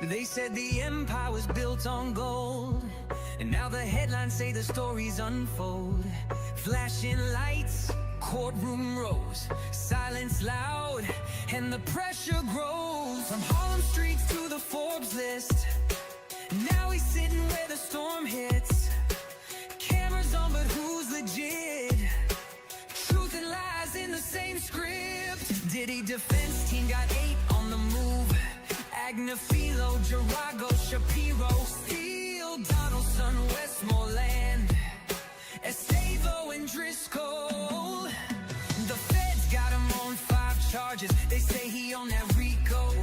They said the empire was built on gold, and now the headlines say the stories unfold. Flashing lights, courtroom rows, silence loud, and the pressure grows. From Harlem streets to the Forbes list, now he's sitting where the storm hits. Cameras on, but who's legit? Truth and lies in the same script. Diddy defense team got 8 on the move. Agnafilo, Jarago, Shapiro, Steele, Donaldson, Westmoreland, Estavo and Driscoll. The feds got him on 5 charges. They say he on that RICO.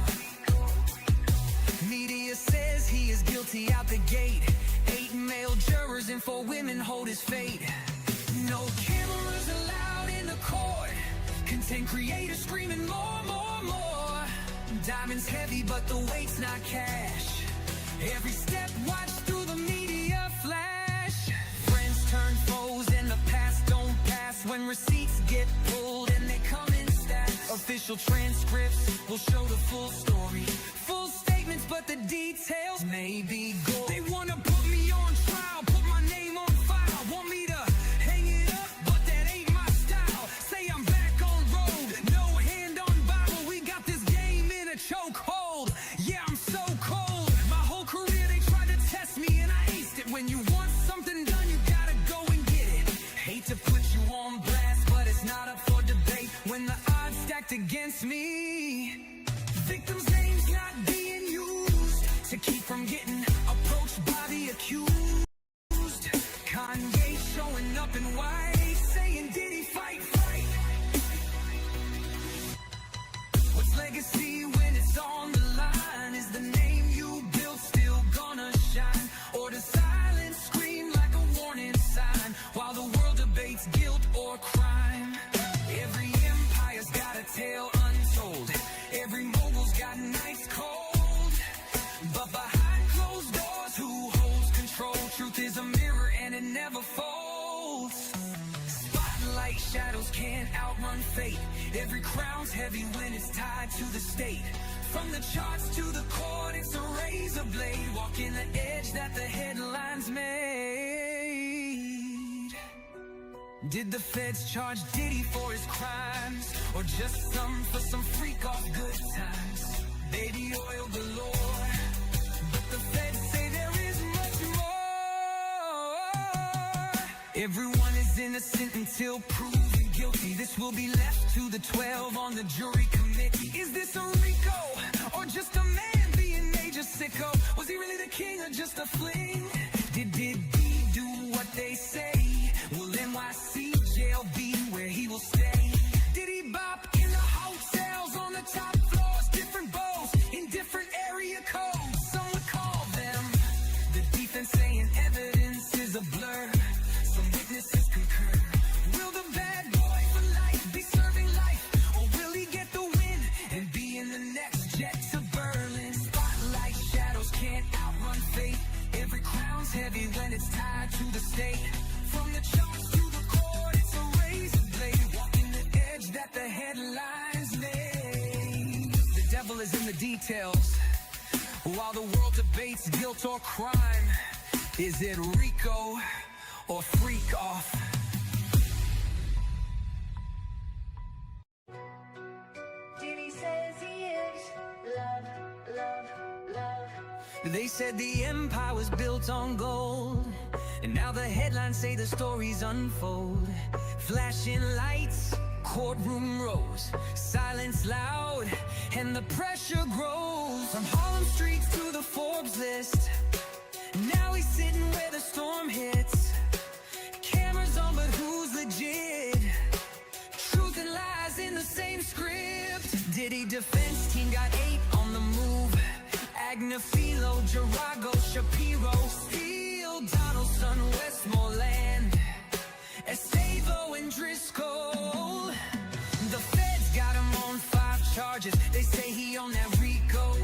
Media says he is guilty out the gate. 8 male jurors and 4 women hold his fate. No cameras allowed in the court. Content creators screaming more, more, more. Diamonds heavy, but the weight's not cash. Every step watched through the media flash. Friends turn foes and the past don't pass. When receipts get pulled and they come in stacks. Official transcripts will show the full story. Full statements, but the details may be gold. They wanna put me on trial, put my name on file. Want me to hang it up, but that ain't my style. Say I'm back on road, no hand on Bible. We got this game in a chokehold. Yeah, I'm so cold. My whole career they tried to test me and I aced it. When you want something done, you gotta go and get it. Hate to put you on blast, but it's not up for debate. When the odds stacked against me, victims' names not being used to keep from getting approached by the accused. Kanye showing up in white, saying Diddy fight, fight. What's legacy when it's on the line? Is the name you built still gonna shine? Or does silence scream like a warning sign while the world debates guilt or crime? Every empire's got a tale untold. Every mogul's got nights cold. But behind closed doors, who holds control? Truth is a mirror and it never folds. Spotlight shadows can't outrun fate. Every crown's heavy when it's tied to the state. From the charts to the court, it's a razor blade. Walking the edge that the headlines made. Did the feds charge Diddy for his crimes, or just some for some freak off good times? Baby oil galore, but the feds say there is much more. Everyone is innocent until proven guilty. This will be left to the 12 on the jury committee. Is this a RICO, or just a man being major sicko? Was he really the king or just a fling? Did he do what they say? Will NYC jail be where he will stay? Did he bop in the hotels on the top floors? Different bows in different area codes. Some would call them the defense saying evidence is a blur. Some witnesses concur. Will the bad boy for life be serving life, or will he get the win and be in the next jet to Berlin? Spotlight shadows can't outrun fate. Every crown's heavy when it's tied to the state. From the charts to the court, it's a razor blade. Walking the edge that the headlines made. The devil is in the details. While the world debates guilt or crime, is it RICO or freak off? Diddy says he is love, love, love. They said the empire was built on gold, and now the headlines say the stories unfold. Flashing lights, courtroom rows, silence loud, and the pressure grows. From Harlem streets to the Forbes list, now he's sitting where the storm hits. Cameras on, but who's legit? Truth and lies in the same script. Diddy defense team got 8 on the move. Agnafilo, Jarago, Shapiro, Steele, Donaldson, Westmoreland, Estavo and Driscoll. The feds got him on 5 charges. They say he on that RICO.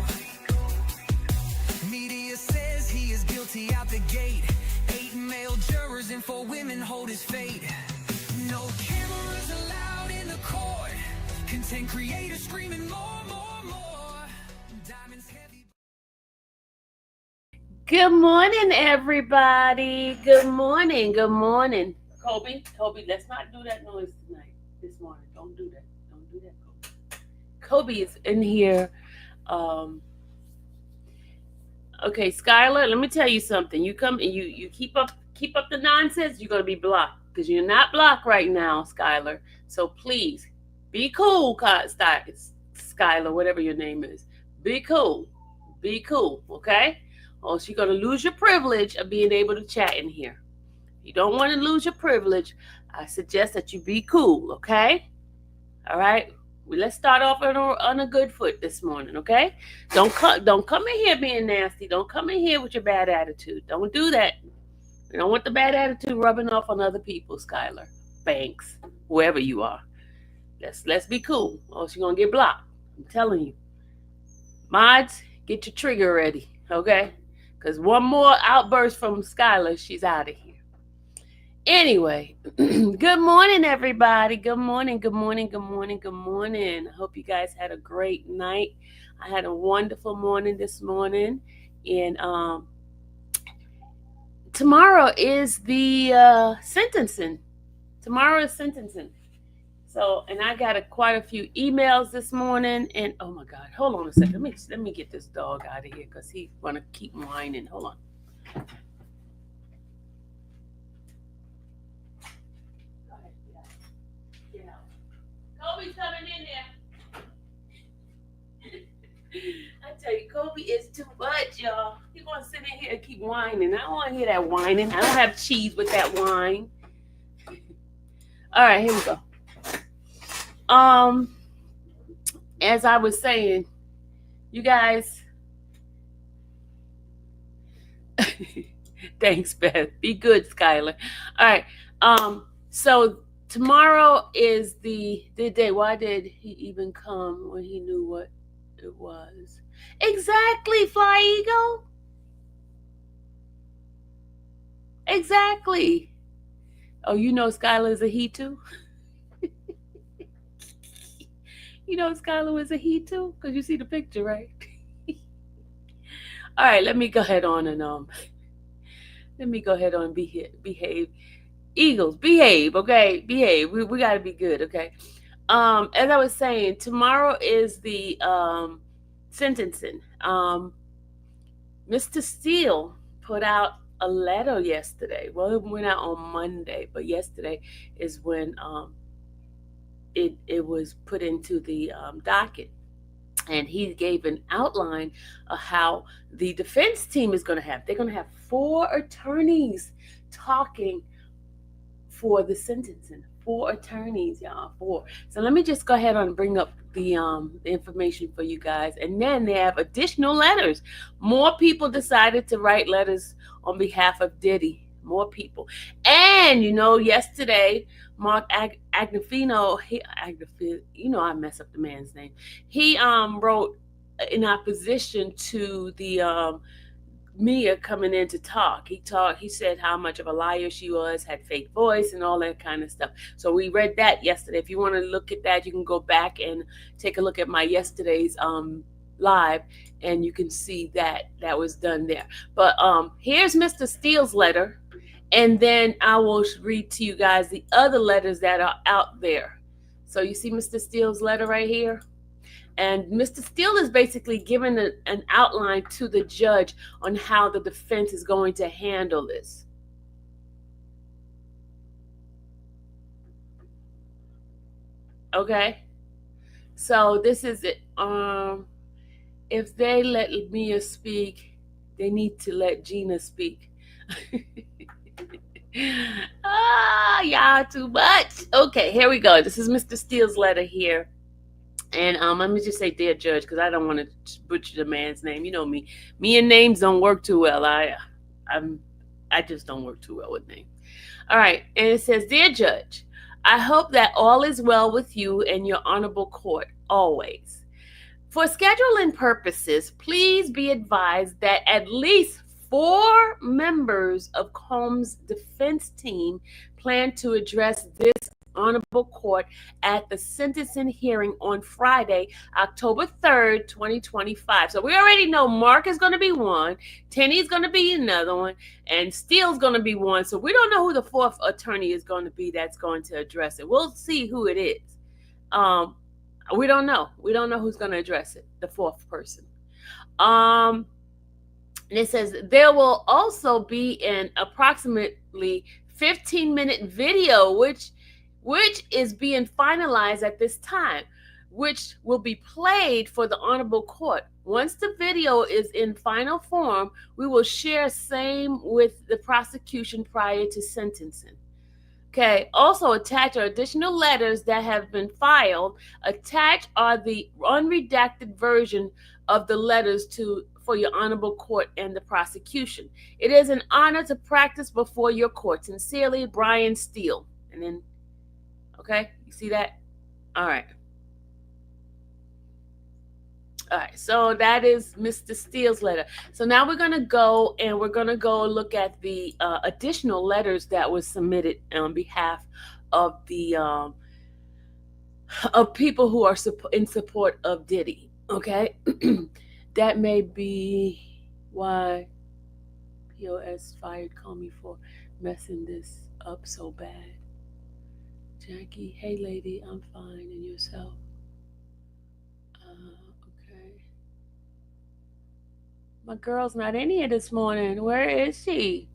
Media says he is guilty out the gate. 8 male jurors and 4 women hold his fate. No cameras allowed in the court. Content creators screaming more, more, more. Diamonds heavy. Good morning, everybody. Good morning. Good morning. Kobe, let's not do that noise tonight, this morning. Don't do that. Don't do that, Kobe. Kobe is in here. Um, okay, Skylar, let me tell you something. You come and you keep up the nonsense, you're gonna be blocked. Because you're not blocked right now, Skylar. So please be cool, Skylar, whatever your name is. Be cool. Be cool, okay? Or else you're gonna lose your privilege of being able to chat in here. You don't want to lose your privilege. I suggest that you be cool, okay? All right. Well, let's start off on a good foot this morning, okay? Don't come in here being nasty. Don't come in here with your bad attitude. Don't do that. We don't want the bad attitude rubbing off on other people, Skylar, Banks, whoever you are. Let's be cool, or else you're gonna get blocked. I'm telling you. Mods, get your trigger ready, okay? Because one more outburst from Skylar, she's out of here. Anyway, good morning, everybody. Good morning, good morning, good morning, good morning. I hope you guys had a great night. I had a wonderful morning this morning. And tomorrow is the sentencing. Tomorrow is sentencing. So, and I got quite a few emails this morning. And oh my God, hold on a second. Let me get this dog out of here because he's gonna keep whining. Hold on. Go ahead, get out. Kobe's coming in there. I tell you, Kobe is too much, y'all. He's gonna sit in here and keep whining. I don't want to hear that whining. I don't have cheese with that whine. All right, here we go. As I was saying, you guys. Thanks, Beth. Be good, Skylar. All right. So tomorrow is the day. Why did he even come when he knew what it was? Exactly, Fly Eagle. Exactly. Oh, you know Skylar's a he too? You know Skylar was a he too? Because you see the picture, right? All right, let me go ahead on and behave. Eagles, behave, okay? Behave. We gotta be good, okay? As I was saying, tomorrow is the sentencing. Mr. Steele put out a letter yesterday. Well, it went out on Monday, but yesterday is when it was put into the docket. And he gave an outline of how the defense team is going to have. They're going to have 4 attorneys talking for the sentencing. 4 attorneys, y'all. 4. So let me just go ahead and bring up the information for you guys. And then they have additional letters. More people decided to write letters on behalf of Diddy. More people. And, yesterday, Mark Agnifino, I mess up the man's name. He wrote in opposition to the Mia coming in to talk. He said how much of a liar she was, had fake voice and all that kind of stuff. So we read that yesterday. If you want to look at that, you can go back and take a look at my yesterday's live, and you can see that was done there. But here's Mr. Steele's letter. And then I will read to you guys the other letters that are out there. So you see Mr. Steele's letter right here? And Mr. Steele is basically giving an outline to the judge on how the defense is going to handle this. Okay? So this is it. If they let Mia speak, they need to let Gina speak. Y'all too much. Okay, here we go. This is Mr. Steele's letter here. And let me just say, dear judge, because I don't want to butcher the man's name. You know me. Me and names don't work too well. I just don't work too well with names. All right. And it says, dear judge, I hope that all is well with you and your honorable court always. For scheduling purposes, please be advised that at least 4 members of Combs' defense team plan to address this Honorable Court at the sentencing hearing on Friday, October 3rd, 2025. So we already know Mark is going to be one, Tenny's going to be another one, and Steele's going to be one. So we don't know who the fourth attorney is going to be that's going to address it. We'll see who it is. We don't know. We don't know who's going to address it, the fourth person. And it says there will also be an approximately 15-minute video, which is being finalized at this time, which will be played for the Honorable Court. Once the video is in final form, we will share same with the prosecution prior to sentencing. Okay, also attached are additional letters that have been filed. Attached are the unredacted version of the letters for your Honorable Court and the prosecution. It is an honor to practice before your court. Sincerely, Brian Steele. And then, okay, you see that? All right. All right, so that is Mr. Steele's letter. So now we're going to go look at the additional letters that was submitted on behalf of the of people who are in support of Diddy. Okay, that may be why POS fired Comey for messing this up so bad. Jackie, hey lady, I'm fine, and yourself? Okay. My girl's not in here this morning. Where is she?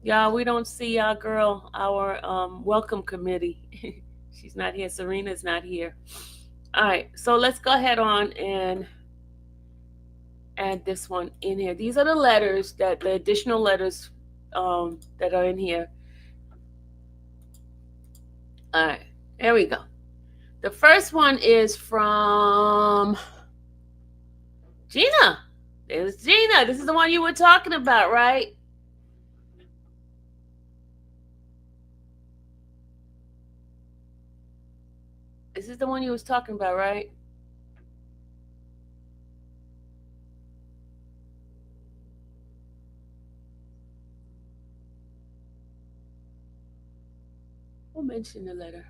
Y'all, we don't see our girl, our welcome committee. She's not here. Serena's not here. All right, so let's go ahead on and add this one in here. These are the letters, the additional letters that are in here. All right, there we go. The first one is from Gina. There's Gina. This is the one you were talking about, right? This is the one you was talking about, right? Who mentioned the letter?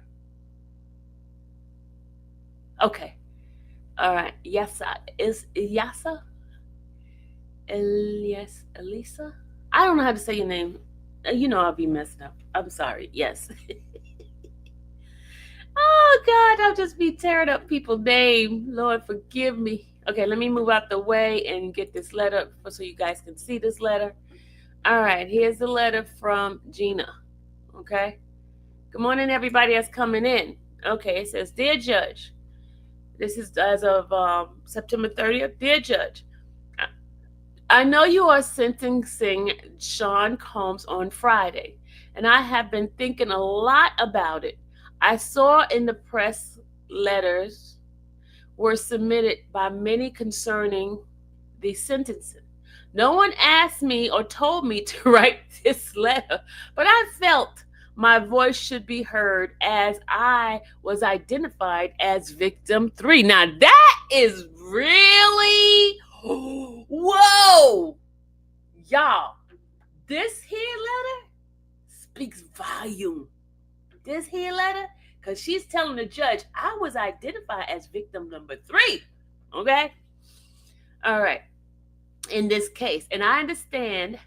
Okay. All right. Yasa. Is Yasa? Elisa? I don't know how to say your name. You know I'll be messed up. I'm sorry. Yes. Oh, God. I'll just be tearing up people's name. Lord, forgive me. Okay, let me move out the way and get this letter so you guys can see this letter. All right. Here's the letter from Gina. Okay. Good morning, everybody that's coming in. Okay, it says, Dear Judge, this is as of September 30th. Dear Judge, I know you are sentencing Sean Combs on Friday, and I have been thinking a lot about it. I saw in the press letters were submitted by many concerning the sentencing. No one asked me or told me to write this letter, but I felt my voice should be heard as I was identified as victim 3. Now that is really, whoa, y'all, this here letter speaks volume. This here letter, because she's telling the judge, I was identified as victim number 3, okay? All right, in this case, and I understand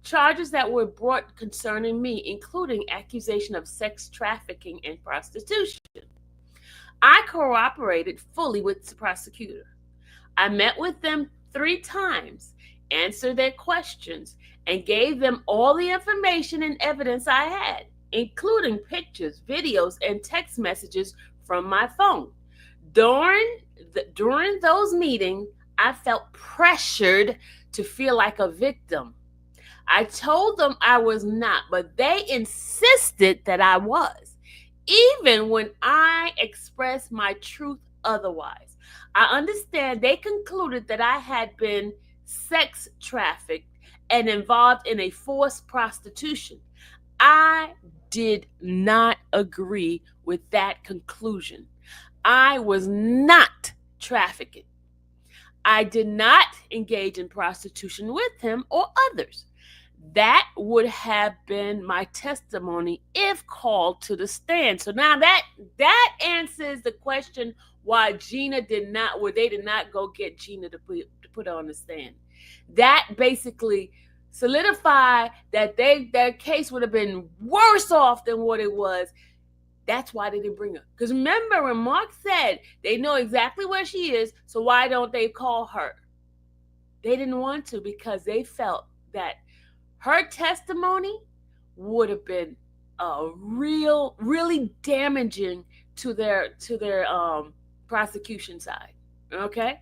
charges that were brought concerning me, including accusation of sex trafficking and prostitution. I cooperated fully with the prosecutor. I met with them 3 times, answered their questions, and gave them all the information and evidence I had, including pictures, videos, and text messages from my phone. During those meetings, I felt pressured to feel like a victim. I told them I was not, but they insisted that I was, even when I expressed my truth otherwise. I understand they concluded that I had been sex trafficked and involved in a forced prostitution. I did not agree with that conclusion. I was not trafficking. I did not engage in prostitution with him or others. That would have been my testimony if called to the stand. So now that answers the question why they did not go get Gina to put her on the stand. That basically solidified that their case would have been worse off than what it was. That's why they didn't bring her. Because remember when Mark said they know exactly where she is, so why don't they call her? They didn't want to because they felt that her testimony would have been really damaging to their prosecution side. Okay?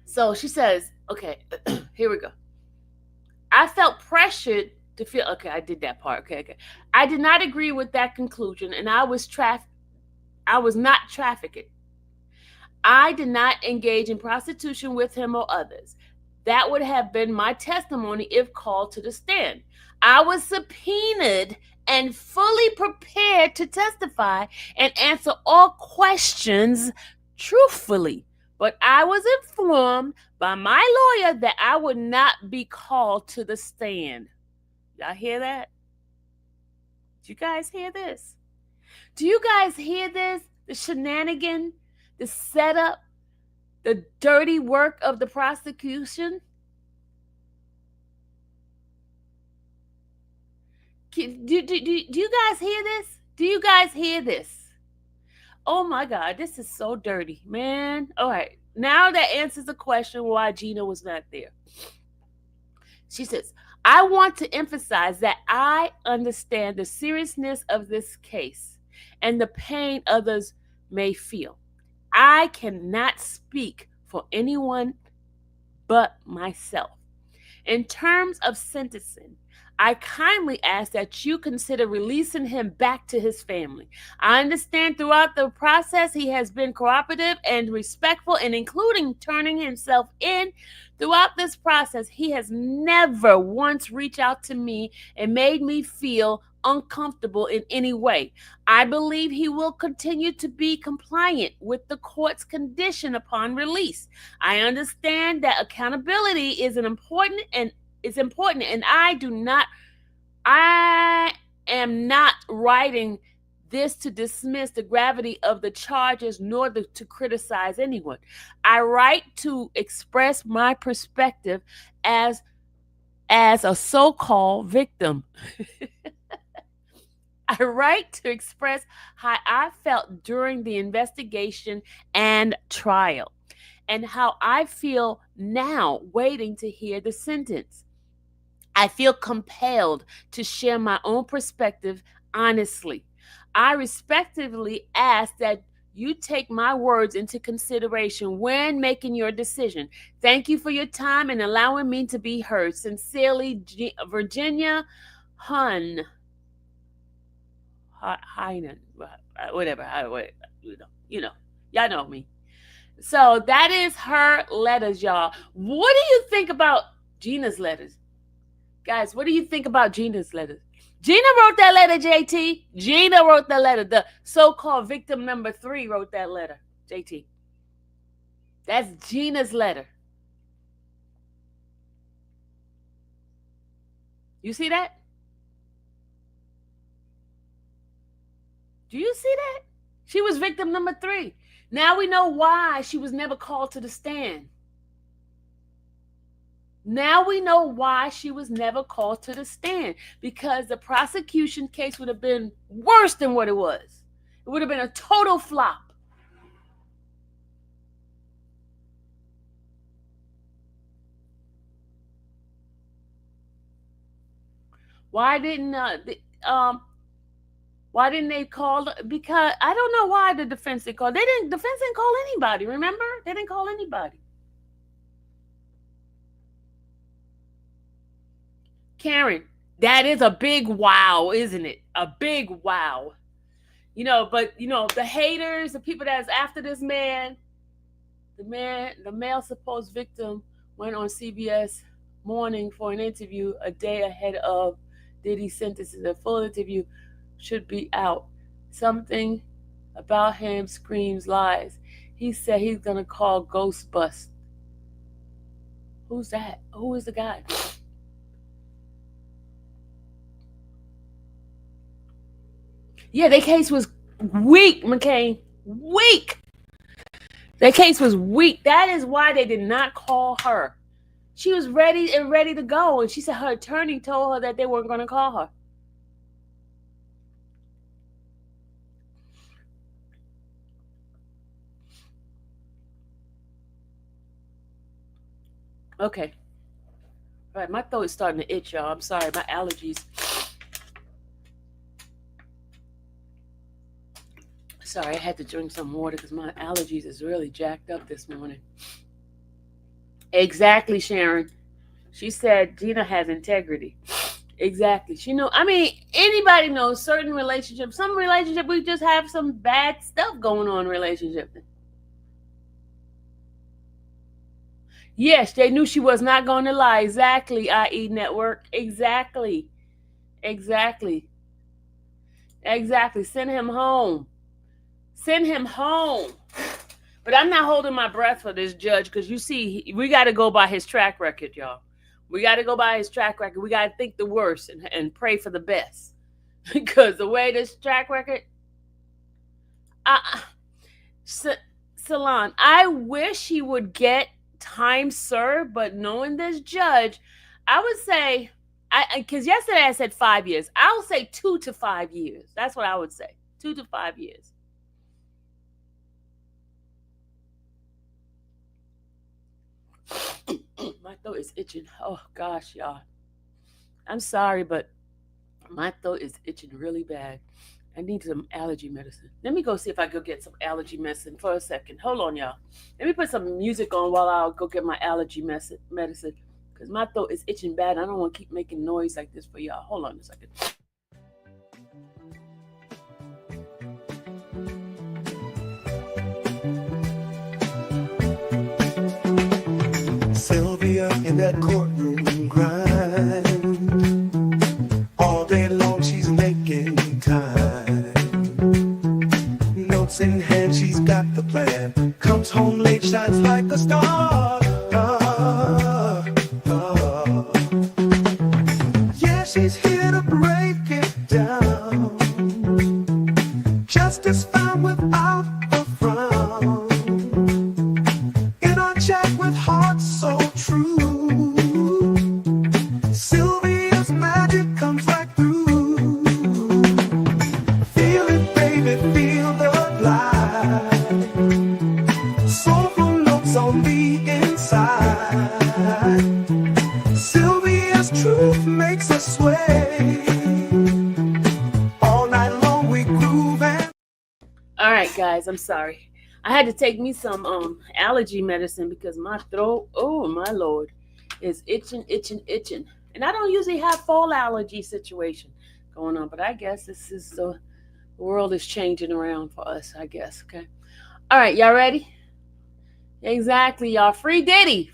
So she says, okay, here we go. I felt pressured to feel okay, I did that part. Okay. I did not agree with that conclusion, and I was not trafficked. I did not engage in prostitution with him or others. That would have been my testimony if called to the stand. I was subpoenaed and fully prepared to testify and answer all questions truthfully. But I was informed by my lawyer that I would not be called to the stand. Y'all hear that? Do you guys hear this? Do you guys hear this? The shenanigan, the setup, the dirty work of the prosecution? Do you guys hear this? Do you guys hear this? Oh my God, this is so dirty, man. All right, now that answers the question why Gina was not there. She says, I want to emphasize that I understand the seriousness of this case and the pain others may feel. I cannot speak for anyone but myself. In terms of sentencing, I kindly ask that you consider releasing him back to his family. I understand throughout the process he has been cooperative and respectful, and including turning himself in. Throughout this process, he has never once reached out to me and made me feel uncomfortable in any way. I believe he will continue to be compliant with the court's condition upon release. I understand that accountability is important, and I am not writing this to dismiss the gravity of the charges nor to criticize anyone. I write to express my perspective as a so-called victim. I write to express how I felt during the investigation and trial, and how I feel now waiting to hear the sentence. I feel compelled to share my own perspective honestly. I respectfully ask that you take my words into consideration when making your decision. Thank you for your time and allowing me to be heard. Sincerely, Virginia Hun. Heinen, whatever. Y'all know me. So that is her letters, y'all. What do you think about Gina's letters? Guys, what do you think about Gina's letters? Gina wrote that letter, JT. Gina wrote that letter. The so-called victim number 3 wrote that letter, JT. That's Gina's letter. You see that? Do you see that? She was victim number 3. Now we know why she was never called to the stand. Now we know why she was never called to the stand, because the prosecution case would have been worse than what it was. It would have been a total flop. Why didn't they call? Because I don't know why the defense didn't call. Defense didn't call anybody. Remember, they didn't call anybody. Karen, that is a big wow, isn't it? A big wow. But the haters, the people that's after this man, the male supposed victim went on CBS Morning for an interview a day ahead of Diddy's sentencing. The full interview should be out. Something about him screams lies. He said he's gonna call Ghostbust. Who's that? Who is the guy? Yeah, their case was weak, McCain. Weak. Their case was weak. That is why they did not call her. She was ready to go, and she said her attorney told her that they weren't going to call her. Okay. All right, my throat is starting to itch, y'all. I'm sorry, my allergies. Sorry, I had to drink some water because my allergies is really jacked up this morning. Exactly, Sharon. She said Gina has integrity. Exactly. She know. I mean, anybody knows certain relationships. Some relationship we just have some bad stuff going on in relationship. Yes, they knew she was not going to lie. Exactly, IE Network. Exactly. Exactly. Exactly. Send him home. Send him home. But I'm not holding my breath for this judge because you see, we got to go by his track record, y'all. We got to go by his track record. We got to think the worst and pray for the best. Because the way this track record, Salon, I wish he would get time served, but knowing this judge, I would say, because yesterday I said 5 years. I'll say 2 to 5 years. That's what I would say. 2 to 5 years. My throat is itching. Oh gosh, y'all. I'm sorry, but my throat is itching really bad. I need some allergy medicine. Let me go see if I can get some allergy medicine for a second. Hold on, y'all. Let me put some music on while I'll go get my allergy medicine. Because my throat is itching bad. I don't want to keep making noise like this for y'all. Hold on a second. Sylvia in that courtroom grind. All day long she's making time. Notes in hand, she's got the plan. Comes home late, shines like a star. Yeah, she's here to break it down. Justice found without a frown. In our chat with hearts so true, Sylvia's magic comes right through. Feel it, baby, feel the light. Soulful notes on the inside. Sylvia's truth makes us sway. All night long we groove and... All right, guys, I'm sorry. I had to take me some allergy medicine because my throat, oh my Lord, is itching. And I don't usually have fall allergy situation going on, but I guess this is the world is changing around for us, I guess. Okay. All right, y'all ready? Exactly, y'all. Free Diddy,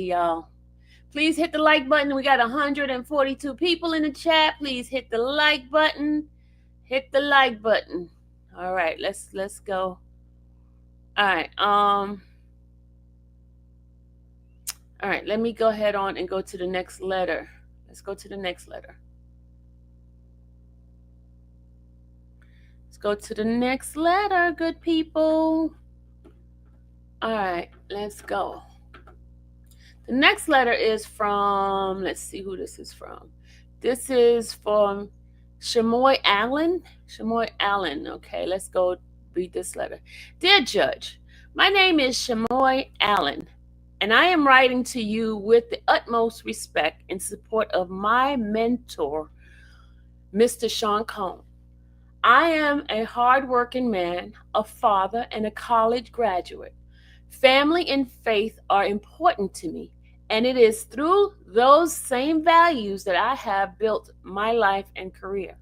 y'all. Please hit the like button. We got 142 people in the chat. Please hit the like button. Hit the like button. All right, let's go. All right. All right, let me go ahead on and go to the next letter. Let's go to the next letter. Let's go to the next letter, good people. All right, let's go. The next letter is from, let's see who this is from. This is from Shamoy Allen. Shamoy Allen. Okay, let's go read this letter. Dear Judge, my name is Shamoy Allen, and I am writing to you with the utmost respect in support of my mentor, Mr. Sean Combs. I am a hardworking man, a father, and a college graduate. Family and faith are important to me, and it is through those same values that I have built my life and career.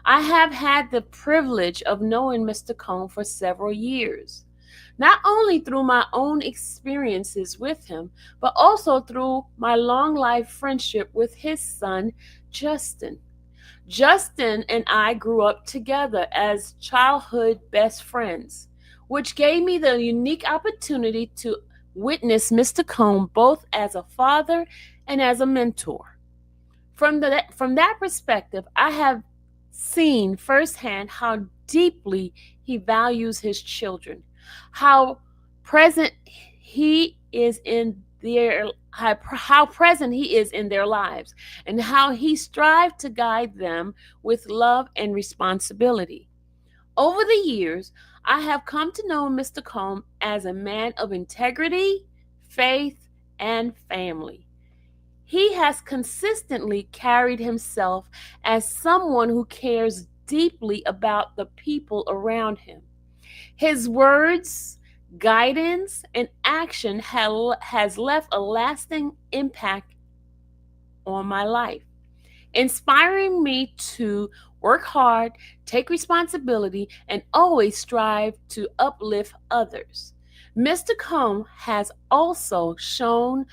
I have had the privilege of knowing Mr. Combs for several years, not only through my own experiences with him, but also through my long life friendship with his son, Justin. Justin and I grew up together as childhood best friends, which gave me the unique opportunity to witness Mr. Combs both as a father and as a mentor. From that perspective, I have seen firsthand how deeply he values his children, how present he is in how present he is in their lives, and how he strived to guide them with love and responsibility. Over the years, I have come to know Mr. Combe as a man of integrity, faith, and family. He has consistently carried himself as someone who cares deeply about the people around him. His words, guidance, and action has left a lasting impact on my life, inspiring me to work hard, take responsibility, and always strive to uplift others. Mr. Combe has also shown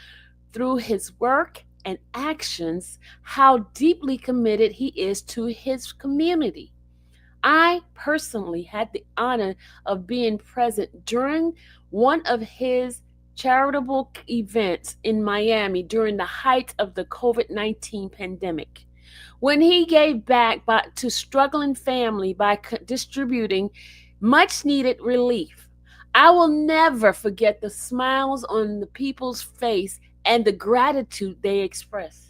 through his work and actions how deeply committed he is to his community. I personally had the honor of being present during one of his charitable events in Miami during the height of the COVID-19 pandemic, when he gave back to struggling family by distributing much needed relief. I will never forget the smiles on the people's face and the gratitude they expressed.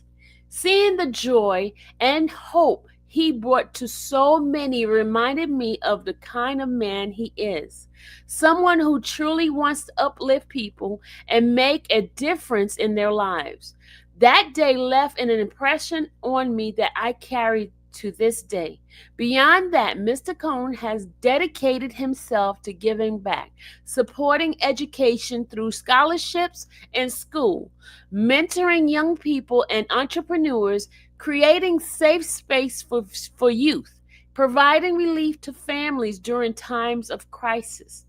Seeing the joy and hope he brought to so many reminded me of the kind of man he is. Someone who truly wants to uplift people and make a difference in their lives. That day left an impression on me that I carry to this day. Beyond that, Mr. Combe has dedicated himself to giving back, supporting education through scholarships and school, mentoring young people and entrepreneurs, creating safe space for youth, providing relief to families during times of crisis.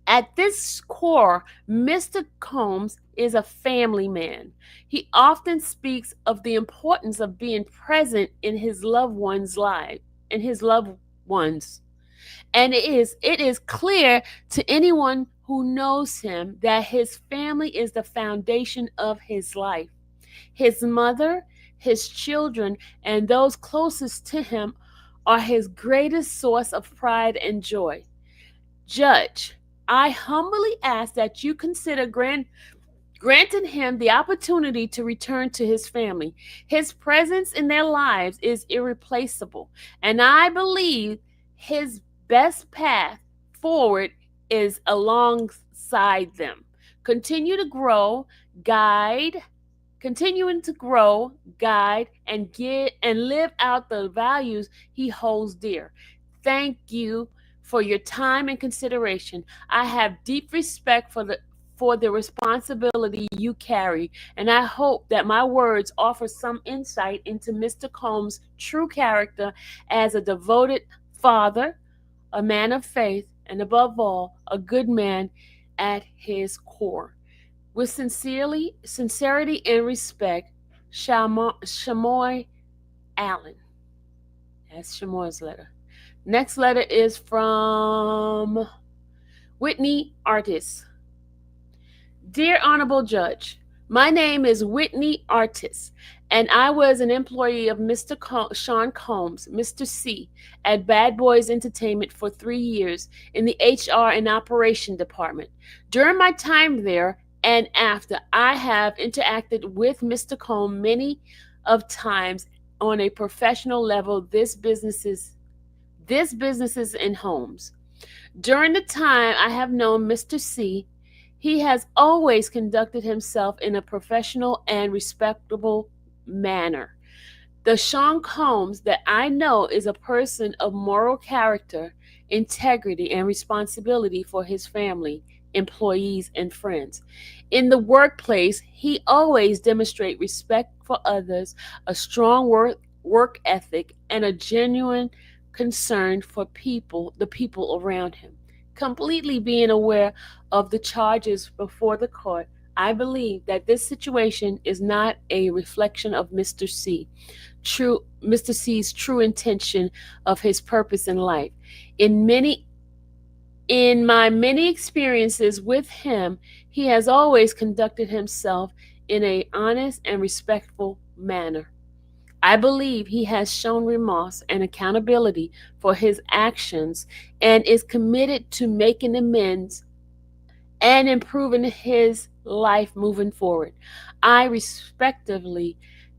At this core, Mr. Combs is a family man. He often speaks of the importance of being present in his loved one's life, in his loved ones. And it is clear to anyone who knows him that his family is the foundation of his life. His mother, his children, and those closest to him are his greatest source of pride and joy. Judge, I humbly ask that you consider granting him the opportunity to return to his family. His presence in their lives is irreplaceable, and I believe his best path forward is alongside them. Continue to grow, guide, continuing to grow, guide, and get and live out the values he holds dear. Thank you for your time and consideration. I have deep respect for the responsibility you carry, and I hope that my words offer some insight into Mr. Combs' true character as a devoted father, a man of faith, and above all, a good man at his core. With sincerity and respect, Shamoy Allen. That's Shamoy's letter. Next letter is from Whitney Artis. Dear Honorable Judge, my name is Whitney Artis, and I was an employee of Mr. Sean Combs, Mr. C, at Bad Boys Entertainment for 3 years in the HR and Operation Department. During my time there and after, I have interacted with Mr. Combs many of times on a professional level, this businesses and homes. During the time I have known Mr. C, he has always conducted himself in a professional and respectable manner. The Sean Combs that I know is a person of moral character, integrity, and responsibility for his family, employees, and friends. In the workplace, he always demonstrates respect for others, a strong work ethic, and a genuine concern for the people around him. Completely being aware of the charges before the court, I believe that this situation is not a reflection of Mr. C's true intention of his purpose in life. In my many experiences with him, he has always conducted himself in an honest and respectful manner. I believe he has shown remorse and accountability for his actions and is committed to making amends and improving his life moving forward. I respectively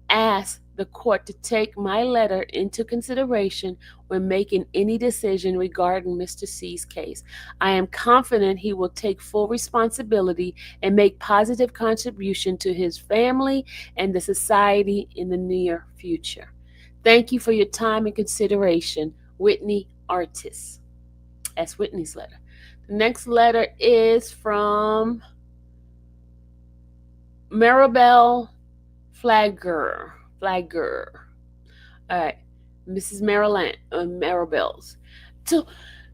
ask the court to take my letter into consideration when making any decision regarding Mr. C's case. I am confident he will take full responsibility and make positive contribution to his family and the society in the near future. Thank you for your time and consideration, Whitney Artis. That's Whitney's letter. The next letter is from Maribel Flagger. Flagger. All right. Mrs. Maryland, Maribel's. To,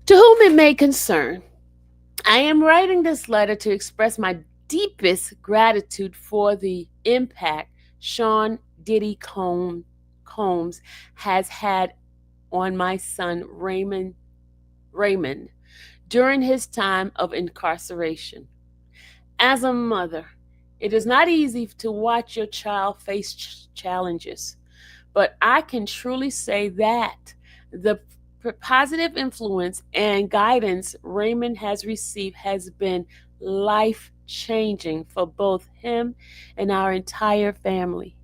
to whom it may concern, I am writing this letter to express my deepest gratitude for the impact Sean Diddy Combs has had on my son Raymond during his time of incarceration. As a mother, it is not easy to watch your child face challenges, but I can truly say that the positive influence and guidance Raymond has received has been life changing for both him and our entire family.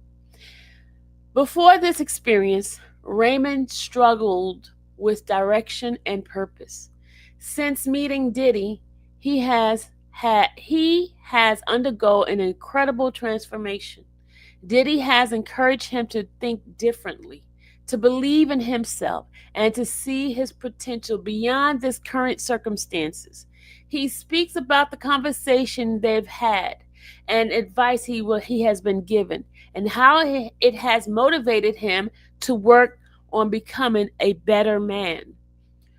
Before this experience, Raymond struggled with direction and purpose. Since meeting Diddy, he has undergone an incredible transformation. Diddy has encouraged him to think differently, to believe in himself, and to see his potential beyond his current circumstances. He speaks about the conversation they've had and advice he has been given, and how it has motivated him to work on becoming a better man.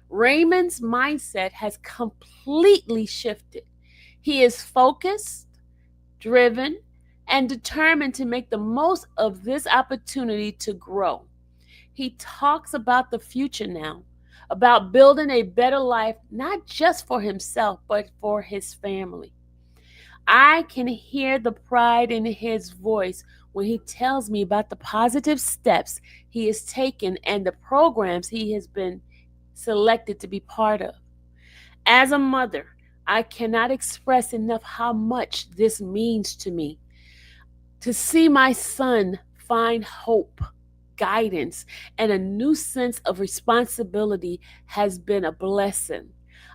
Raymond's mindset has completely shifted. He is focused, driven, and determined to make the most of this opportunity to grow. He talks about the future now, about building a better life, not just for himself, but for his family. I can hear the pride in his voice when he tells me about the positive steps he has taken and the programs he has been selected to be part of. As a mother, I cannot express enough how much this means to me. To see my son find hope, guidance, and a new sense of responsibility has been a blessing.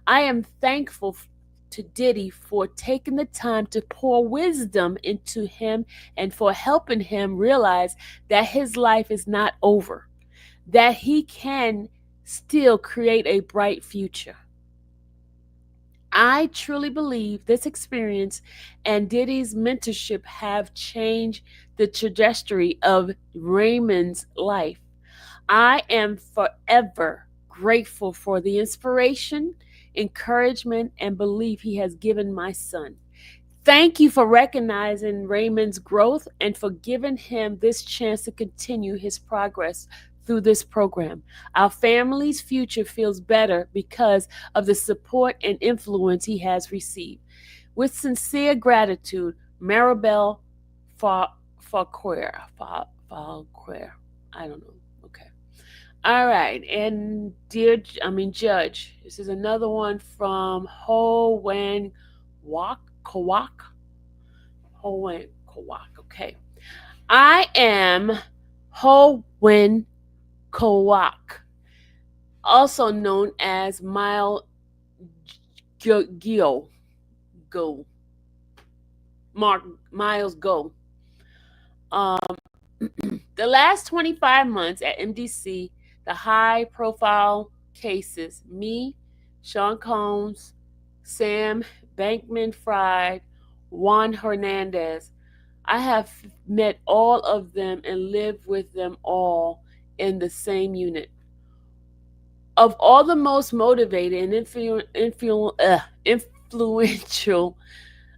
I am thankful to Diddy for taking the time to pour wisdom into him and for helping him realize that his life is not over, that he can still create a bright future. I truly believe this experience and Diddy's mentorship have changed the trajectory of Raymond's life. I am forever grateful for the inspiration, encouragement, and belief he has given my son. Thank you for recognizing Raymond's growth and for giving him this chance to continue his progress through this program. Our family's future feels better because of the support and influence he has received. With sincere gratitude, Maribel Falquer. I don't know. Okay. All right. And Judge, this is another one from Ho Wen Kawak. Ho Wen Kawak. Okay. I am Ho Wen Kawak, also known as Go. Miles Go. Um, the last 25 months at MDC, the high profile cases, me, Sean Combs, Sam Bankman Fried, Juan Hernandez, I have met all of them and lived with them all in the same unit. Of all the most motivated and influential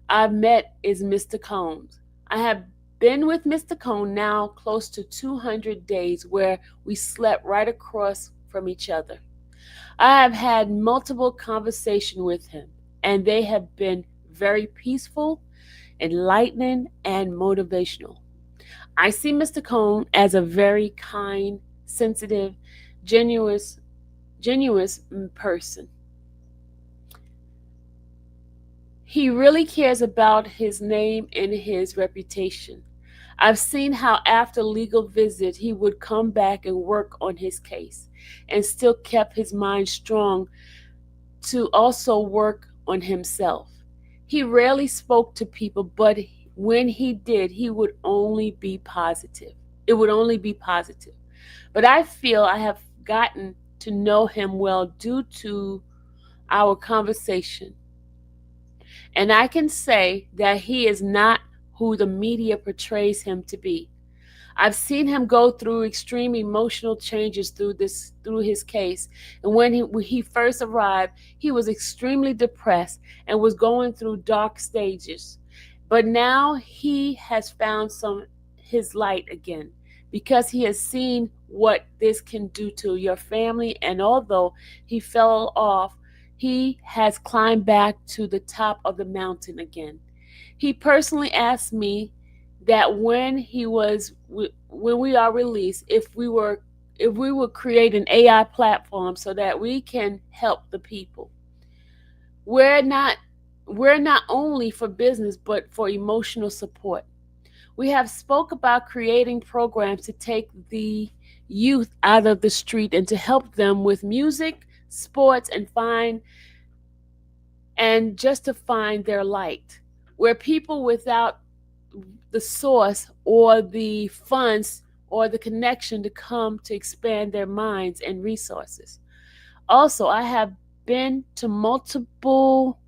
I've met is Mr. Combs. I have been with Mr. Combs now close to 200 days where we slept right across from each other. I have had multiple conversations with him, and they have been very peaceful, enlightening, and motivational. I see Mr. Cone as a very kind, sensitive, genuine, genuine person. He really cares about his name and his reputation. I've seen how after legal visit he would come back and work on his case and still kept his mind strong to also work on himself. He rarely spoke to people, but when he did, he would only be positive. It would only be positive. But I feel I have gotten to know him well due to our conversation. And I can say that he is not who the media portrays him to be. I've seen him go through extreme emotional changes through his case. And when he first arrived, he was extremely depressed and was going through dark stages. But now he has found some his light again because he has seen what this can do to your family, and although he fell off, he has climbed back to the top of the mountain again. He personally asked me that when we are released, if we would create an AI platform so that we can help the people. We're not we're not only for business but for emotional support. We have spoke about creating programs to take the youth out of the street and to help them with music, sports, and just to find their light. Where people without the source or the funds or the connection to come to expand their minds and resources. Also, I have been to multiple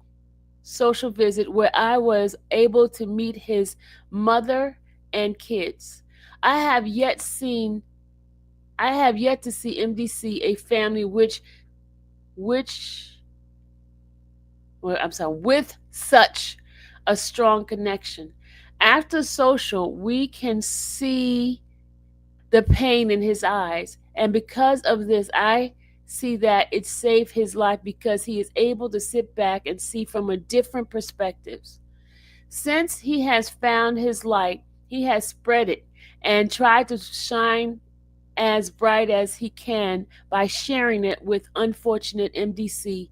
social visits where I was able to meet his mother and kids. I have yet seen I have yet to see MDC a family which well, I'm sorry, with such a strong connection. After social, we can see the pain in his eyes. And because of this, I see that it saved his life because he is able to sit back and see from a different perspectives. Since he has found his light, he has spread it and tried to shine as bright as he can by sharing it with unfortunate MDC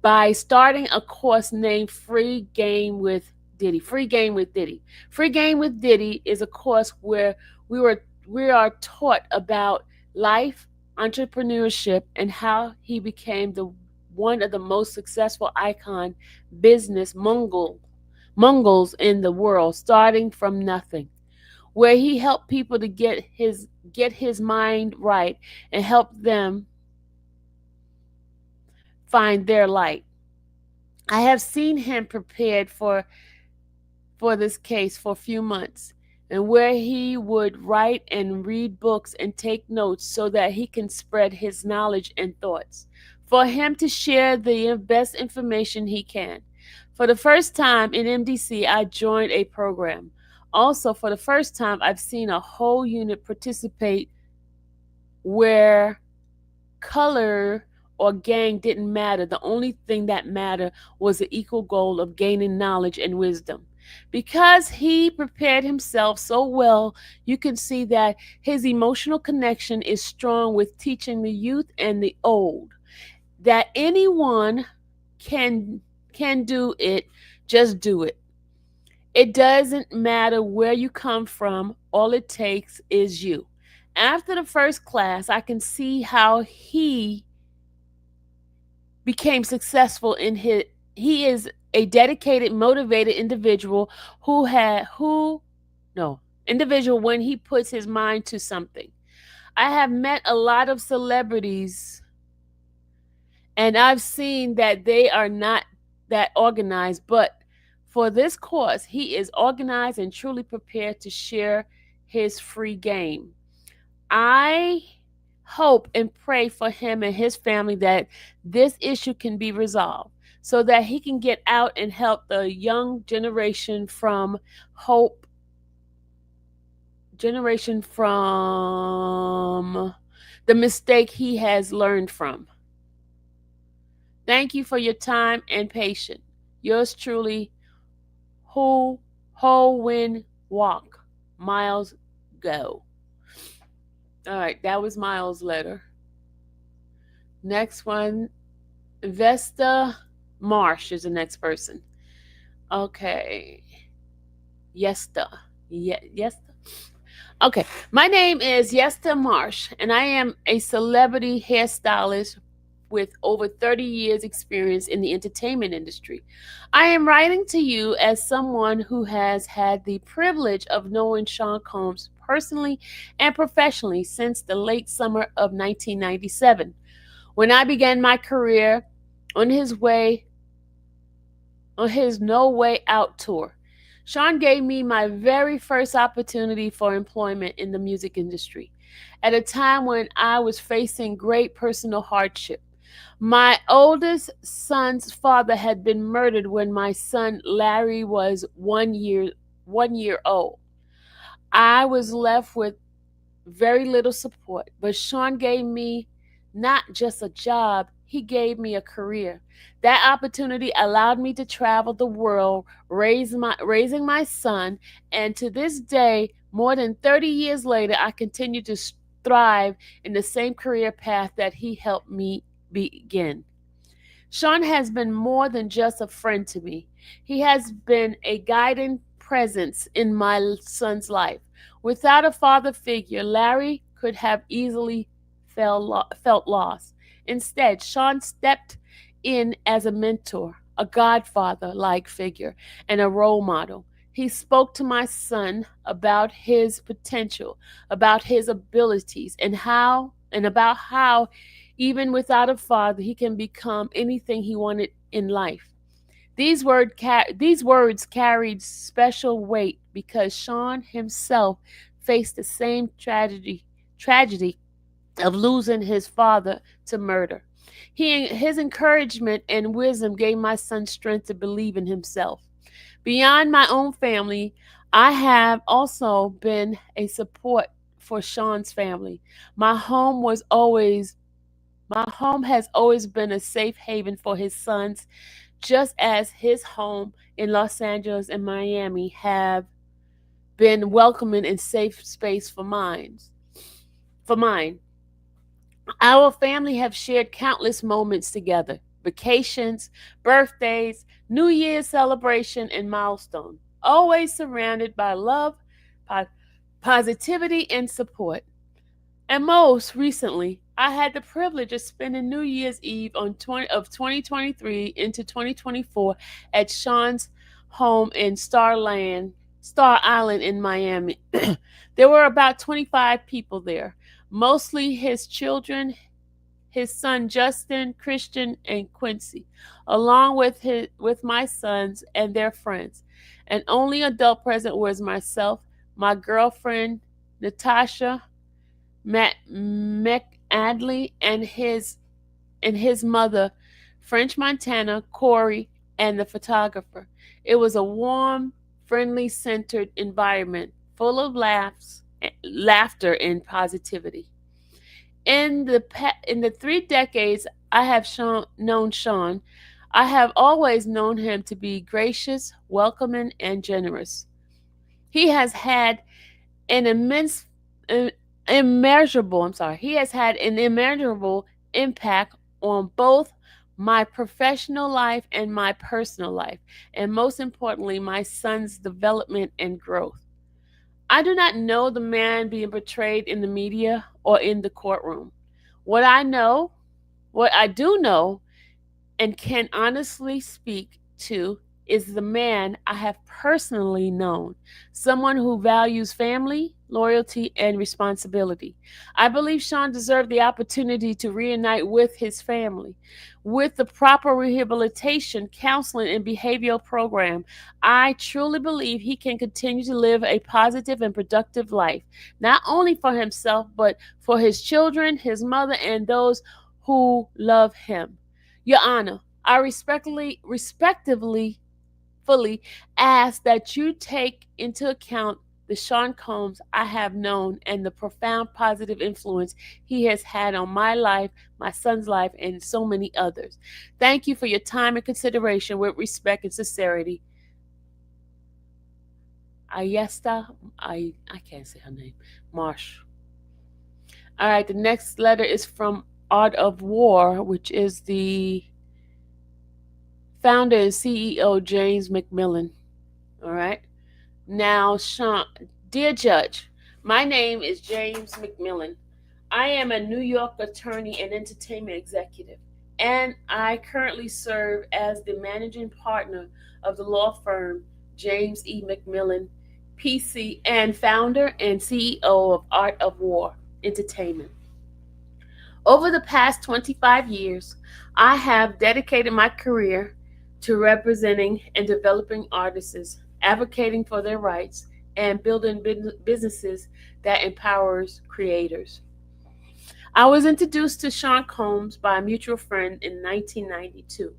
by starting a course named Free Game with Diddy. Free Game with Diddy. Free Game with Diddy is a course where we are taught about life, entrepreneurship, and how he became the one of the most successful icon business mongols in the world, starting from nothing. Where he helped people to get his mind right and help them find their light. I have seen him prepared for this case for a few months, and where he would write and read books and take notes so that he can spread his knowledge and thoughts. For him to share the best information he can. For the first time in MDC, I joined a program. Also, for the first time, I've seen a whole unit participate where color or gang didn't matter. The only thing that mattered was the equal goal of gaining knowledge and wisdom. Because he prepared himself so well, you can see that his emotional connection is strong with teaching the youth and the old that anyone can can do it, just do it. It doesn't matter where you come from, all it takes is you. After the first class, I can see how he became successful in his he is a dedicated, motivated individual who no, individual when he puts his mind to something. I have met a lot of celebrities and I've seen that they are not that organized, but for this course, he is organized and truly prepared to share his free game. I hope and pray for him and his family that this issue can be resolved so that he can get out and help the young generation from the mistake he has learned from. Thank you for your time and patience. Yours truly, Ho Ho Win Walk. Miles go. All right, that was Miles' letter. Next one, Vesta Marsh is the next person. Okay. Yesta. Yesta. Okay. My name is Yesta Marsh, and I am a celebrity hairstylist with over 30 years experience in the entertainment industry. I am writing to you as someone who has had the privilege of knowing Sean Combs personally and professionally since the late summer of 1997, when I began my career on his way on his No Way Out tour. Sean gave me my very first opportunity for employment in the music industry at a time when I was facing great personal hardship. My oldest son's father had been murdered when my son Larry was 1 year old. I was left with very little support, but Sean gave me not just a job, he gave me a career. That opportunity allowed me to travel the world, raising my son, and to this day, more than 30 years later, I continue to thrive in the same career path that he helped me begin. Sean has been more than just a friend to me. He has been a guiding presence in my son's life. Without a father figure, Larry could have easily felt lost. Instead, Sean stepped in as a mentor, a godfather like figure, and a role model. He spoke to my son about his potential, about his abilities, and about how even without a father, he can become anything he wanted in life. These words carried special weight because Sean himself faced the same tragedy of losing his father to murder. His encouragement and wisdom gave my son strength to believe in himself. Beyond my own family, I have also been a support for Sean's family. My home was always my home has always been a safe haven for his sons, just as his home in Los Angeles and Miami have been welcoming and safe space for mine. For mine, our family have shared countless moments together: vacations, birthdays, New Year's celebration, and milestone. Always surrounded by love, po- positivity, and support. And most recently, I had the privilege of spending New Year's Eve of 2023 into 2024 at Sean's home in Star Island in Miami. There were about 25 people there, mostly his children, his son Justin, Christian, and Quincy, along with my sons and their friends. And only adult present was myself, my girlfriend Natasha, Matt McAdley, and his mother, French Montana, Corey, and the photographer. It was a warm, friendly, centered environment full of laughter, and positivity. In the 3 decades I have known Sean, I have always known him to be gracious, welcoming, and generous. He has had an immense uh, immeasurable I'm sorry he has had an immeasurable impact on both my professional life and my personal life, and most importantly my son's development and growth. I do not know the man being portrayed in the media or in the courtroom. What I do know and can honestly speak to is the man I have personally known, someone who values family, loyalty, and responsibility. I believe Sean deserved the opportunity to reunite with his family. With the proper rehabilitation, counseling, and behavioral program, I truly believe he can continue to live a positive and productive life, not only for himself, but for his children, his mother, and those who love him. Your Honor, I respectively fully ask that you take into account the Sean Combs I have known and the profound positive influence he has had on my life, my son's life, and so many others. Thank you for your time and consideration. With respect and sincerity, Ayesta. I can't say her name. Marsh. All right, the next letter is from Art of War, which is the founder and CEO James McMillan. All right. Now, Sean, dear Judge, my name is James McMillan. I am a New York attorney and entertainment executive, and I currently serve as the managing partner of the law firm James E. McMillan, PC, and founder and CEO of Art of War Entertainment. Over the past 25 years, I have dedicated my career to representing and developing artists, advocating for their rights, and building businesses that empowers creators. I was introduced to Sean Combs by a mutual friend in 1992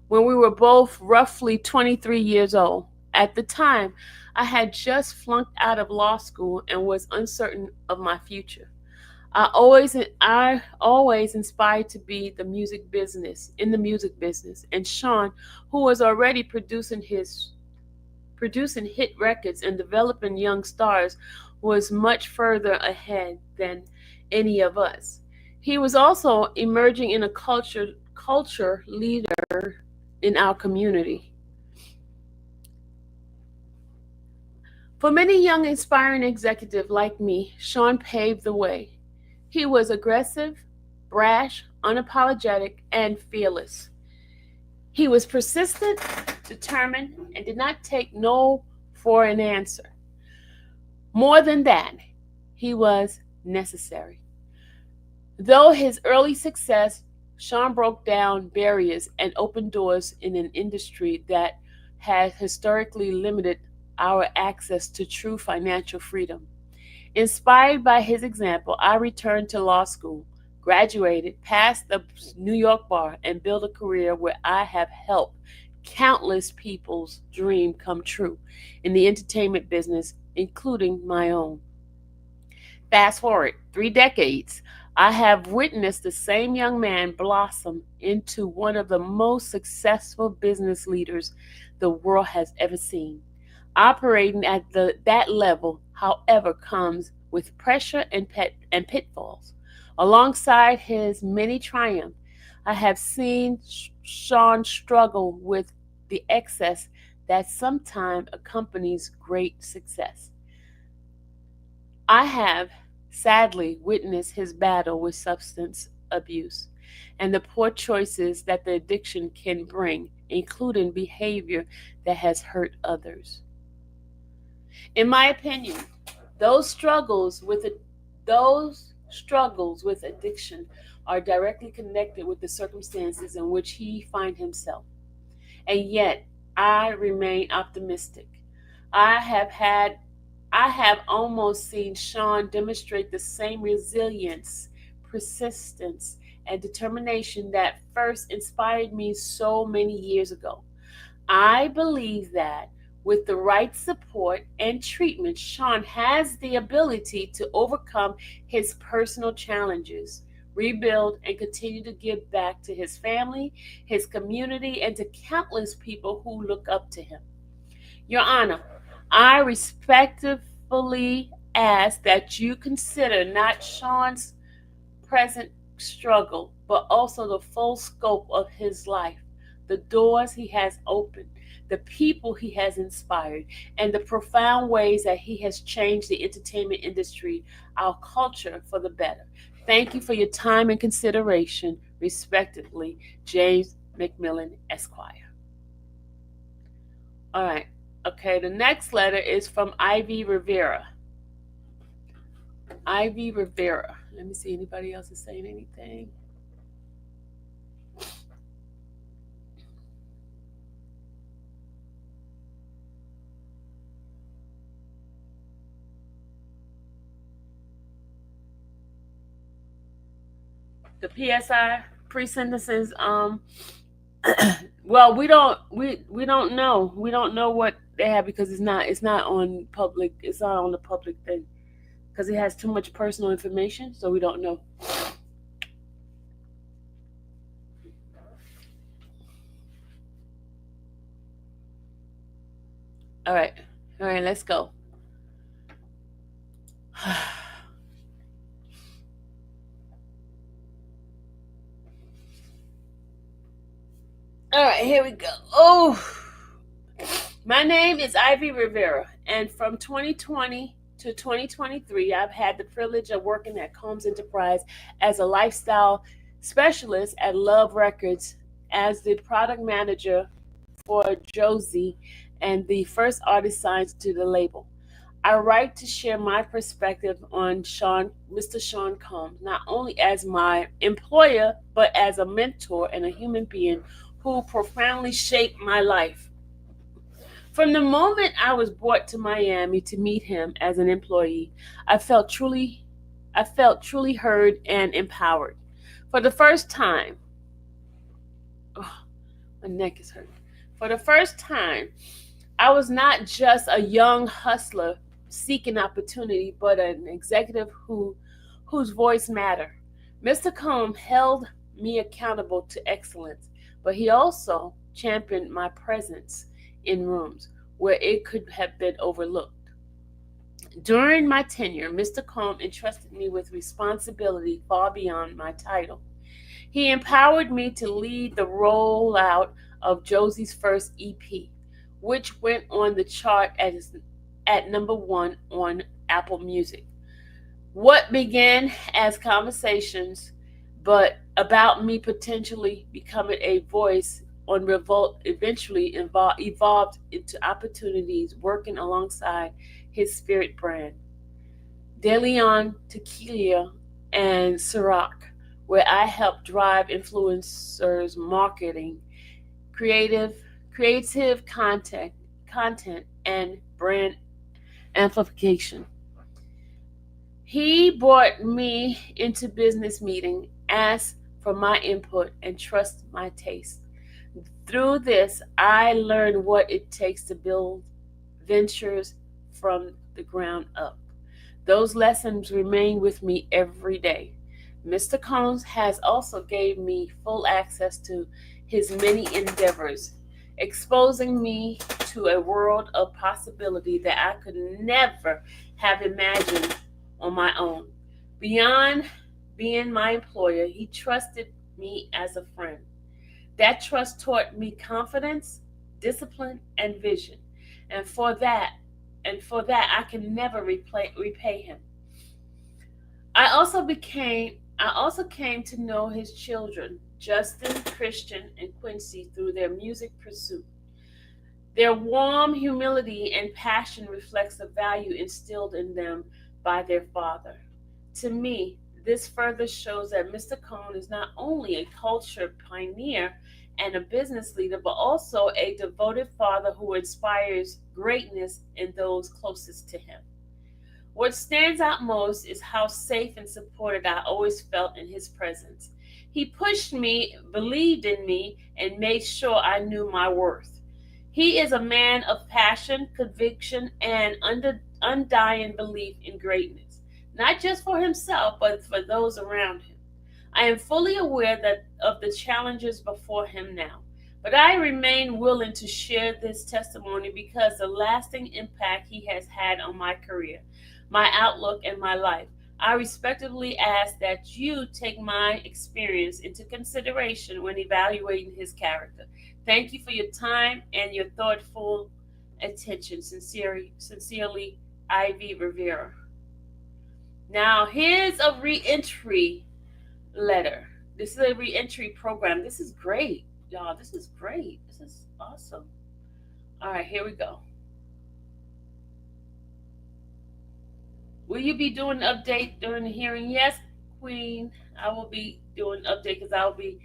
when we were both roughly 23 years old. At the time, I had just flunked out of law school and was uncertain of my future. I always inspired to be in the music business, and Sean, who was already producing hit records and developing young stars, was much further ahead than any of us. He was also emerging in a culture leader in our community. For many young inspiring executives like me, Sean paved the way. He was aggressive, brash, unapologetic, and fearless. He was persistent, determined, and did not take no for an answer. More than that, he was necessary. Though his early success, Sean broke down barriers and opened doors in an industry that had historically limited our access to true financial freedom. Inspired by his example, I returned to law school, graduated, passed the New York bar, and built a career where I have helped countless people's dream come true in the entertainment business, including my own. Fast forward 3 decades, I have witnessed the same young man blossom into one of the most successful business leaders the world has ever seen. Operating at that level, however, comes with pressure and pitfalls. Alongside his many triumphs, I have seen Sean struggle with the excess that sometimes accompanies great success. I have sadly witnessed his battle with substance abuse and the poor choices that the addiction can bring, including behavior that has hurt others. In my opinion, those struggles with it, those struggles with addiction are directly connected with the circumstances in which he finds himself. And yet, I remain optimistic. I have had I have almost seen Sean demonstrate the same resilience, persistence, and determination that first inspired me so many years ago. I believe that with the right support and treatment, Sean has the ability to overcome his personal challenges, rebuild, and continue to give back to his family, his community, and to countless people who look up to him. Your Honor, I respectfully ask that you consider not Sean's present struggle, but also the full scope of his life, the doors he has opened, the people he has inspired, and the profound ways that he has changed the entertainment industry, our culture for the better. Thank you for your time and consideration. Respectively, James McMillan, Esquire. All right. Okay, the next letter is from Ivy Rivera. Ivy Rivera. Let me see anybody else is saying anything. The PSI pre-sentences. Well, we don't know. We don't know what they have because it's not on public. It's not on the public thing because it has too much personal information, so we don't know. All right. All right, let's go. All right, here we go. Oh, my name is Ivy Rivera, and from 2020 to 2023, I've had the privilege of working at Combs Enterprise as a lifestyle specialist at Love Records as the product manager for Josie and the first artist signed to the label. I write to share my perspective on Mr. Sean Combs, not only as my employer, but as a mentor and a human being who profoundly shaped my life. From the moment I was brought to Miami to meet him as an employee, I felt truly I felt truly heard and empowered. For the first time, oh, my neck is hurting. For the first time, I was not just a young hustler seeking opportunity, but an executive whose voice mattered. Mr. Combs held me accountable to excellence, but he also championed my presence in rooms where it could have been overlooked. During my tenure, Mr. Combs entrusted me with responsibility far beyond my title. He empowered me to lead the rollout of Josie's first EP, which went on the chart at number one on Apple Music. What began as conversations, but about me potentially becoming a voice on Revolt eventually evolved into opportunities working alongside his spirit brand, De Leon Tequila and Ciroc, where I helped drive influencers marketing, creative content and brand amplification. He brought me into business meeting, asked for my input, and trust my taste. Through this, I learned what it takes to build ventures from the ground up. Those lessons remain with me every day. Mr. Combs has also gave me full access to his many endeavors, exposing me to a world of possibility that I could never have imagined on my own. Beyond being my employer, he trusted me as a friend. That trust taught me confidence, discipline, and vision. And for that, I can never repay him. I also came to know his children, Justin, Christian, and Quincy, through their music pursuit. Their warm humility and passion reflects the value instilled in them by their father. To me, this further shows that Mr. Cohn is not only a culture pioneer and a business leader, but also a devoted father who inspires greatness in those closest to him. What stands out most is how safe and supported I always felt in his presence. He pushed me, believed in me, and made sure I knew my worth. He is a man of passion, conviction, and undying belief in greatness, not just for himself, but for those around him. I am fully aware of the challenges before him now, but I remain willing to share this testimony because the lasting impact he has had on my career, my outlook, and my life. I respectfully ask that you take my experience into consideration when evaluating his character. Thank you for your time and your thoughtful attention. Sincerely, Ivy Rivera. Now, here's a reentry letter. This is a reentry program. This is great, y'all. This is great. This is awesome. All right, here we go. Will you be doing an update during the hearing? Yes, Queen. I will be doing an update because I'll be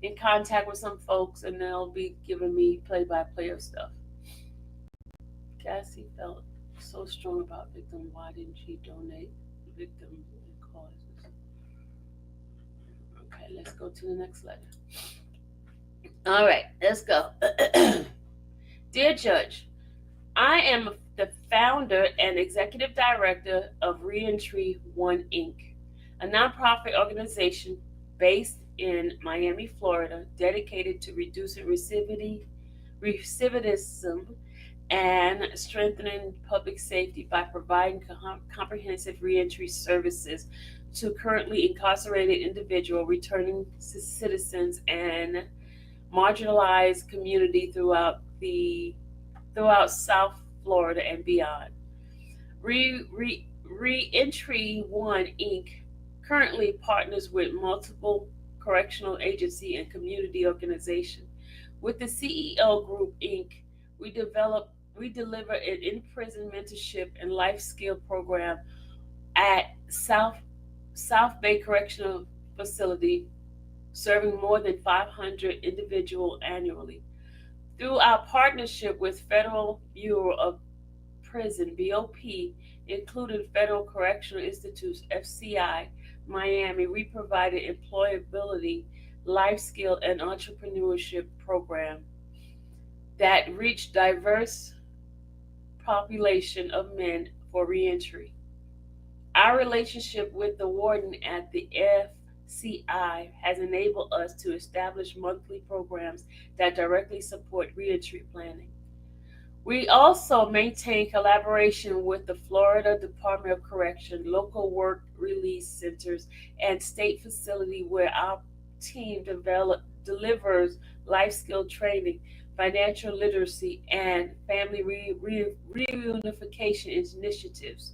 in contact with some folks and they'll be giving me play-by-play of stuff. Cassie felt so strong about victim. Why didn't she donate victim causes? Okay, let's go to the next letter. All right, let's go. Dear Judge, I am the founder and executive director of Reentry One Inc., a nonprofit organization based in Miami, Florida, dedicated to reducing recidivism and strengthening public safety by providing comprehensive reentry services to currently incarcerated individual returning citizens and marginalized community throughout South Florida and beyond. Reentry One Inc. currently partners with multiple correctional agency and community organization. With the CEO Group Inc., we deliver an in-prison mentorship and life skill program at South Bay Correctional Facility, serving more than 500 individuals annually. Through our partnership with Federal Bureau of Prison (BOP), including Federal Correctional Institute (FCI) Miami, we provided employability, life skill, and entrepreneurship program that reach diverse population of men for reentry. Our relationship with the warden at the FCI has enabled us to establish monthly programs that directly support reentry planning. We also maintain collaboration with the Florida Department of Correction, local work release centers, and state facility where our team delivers life skill training, financial literacy, and family reunification initiatives.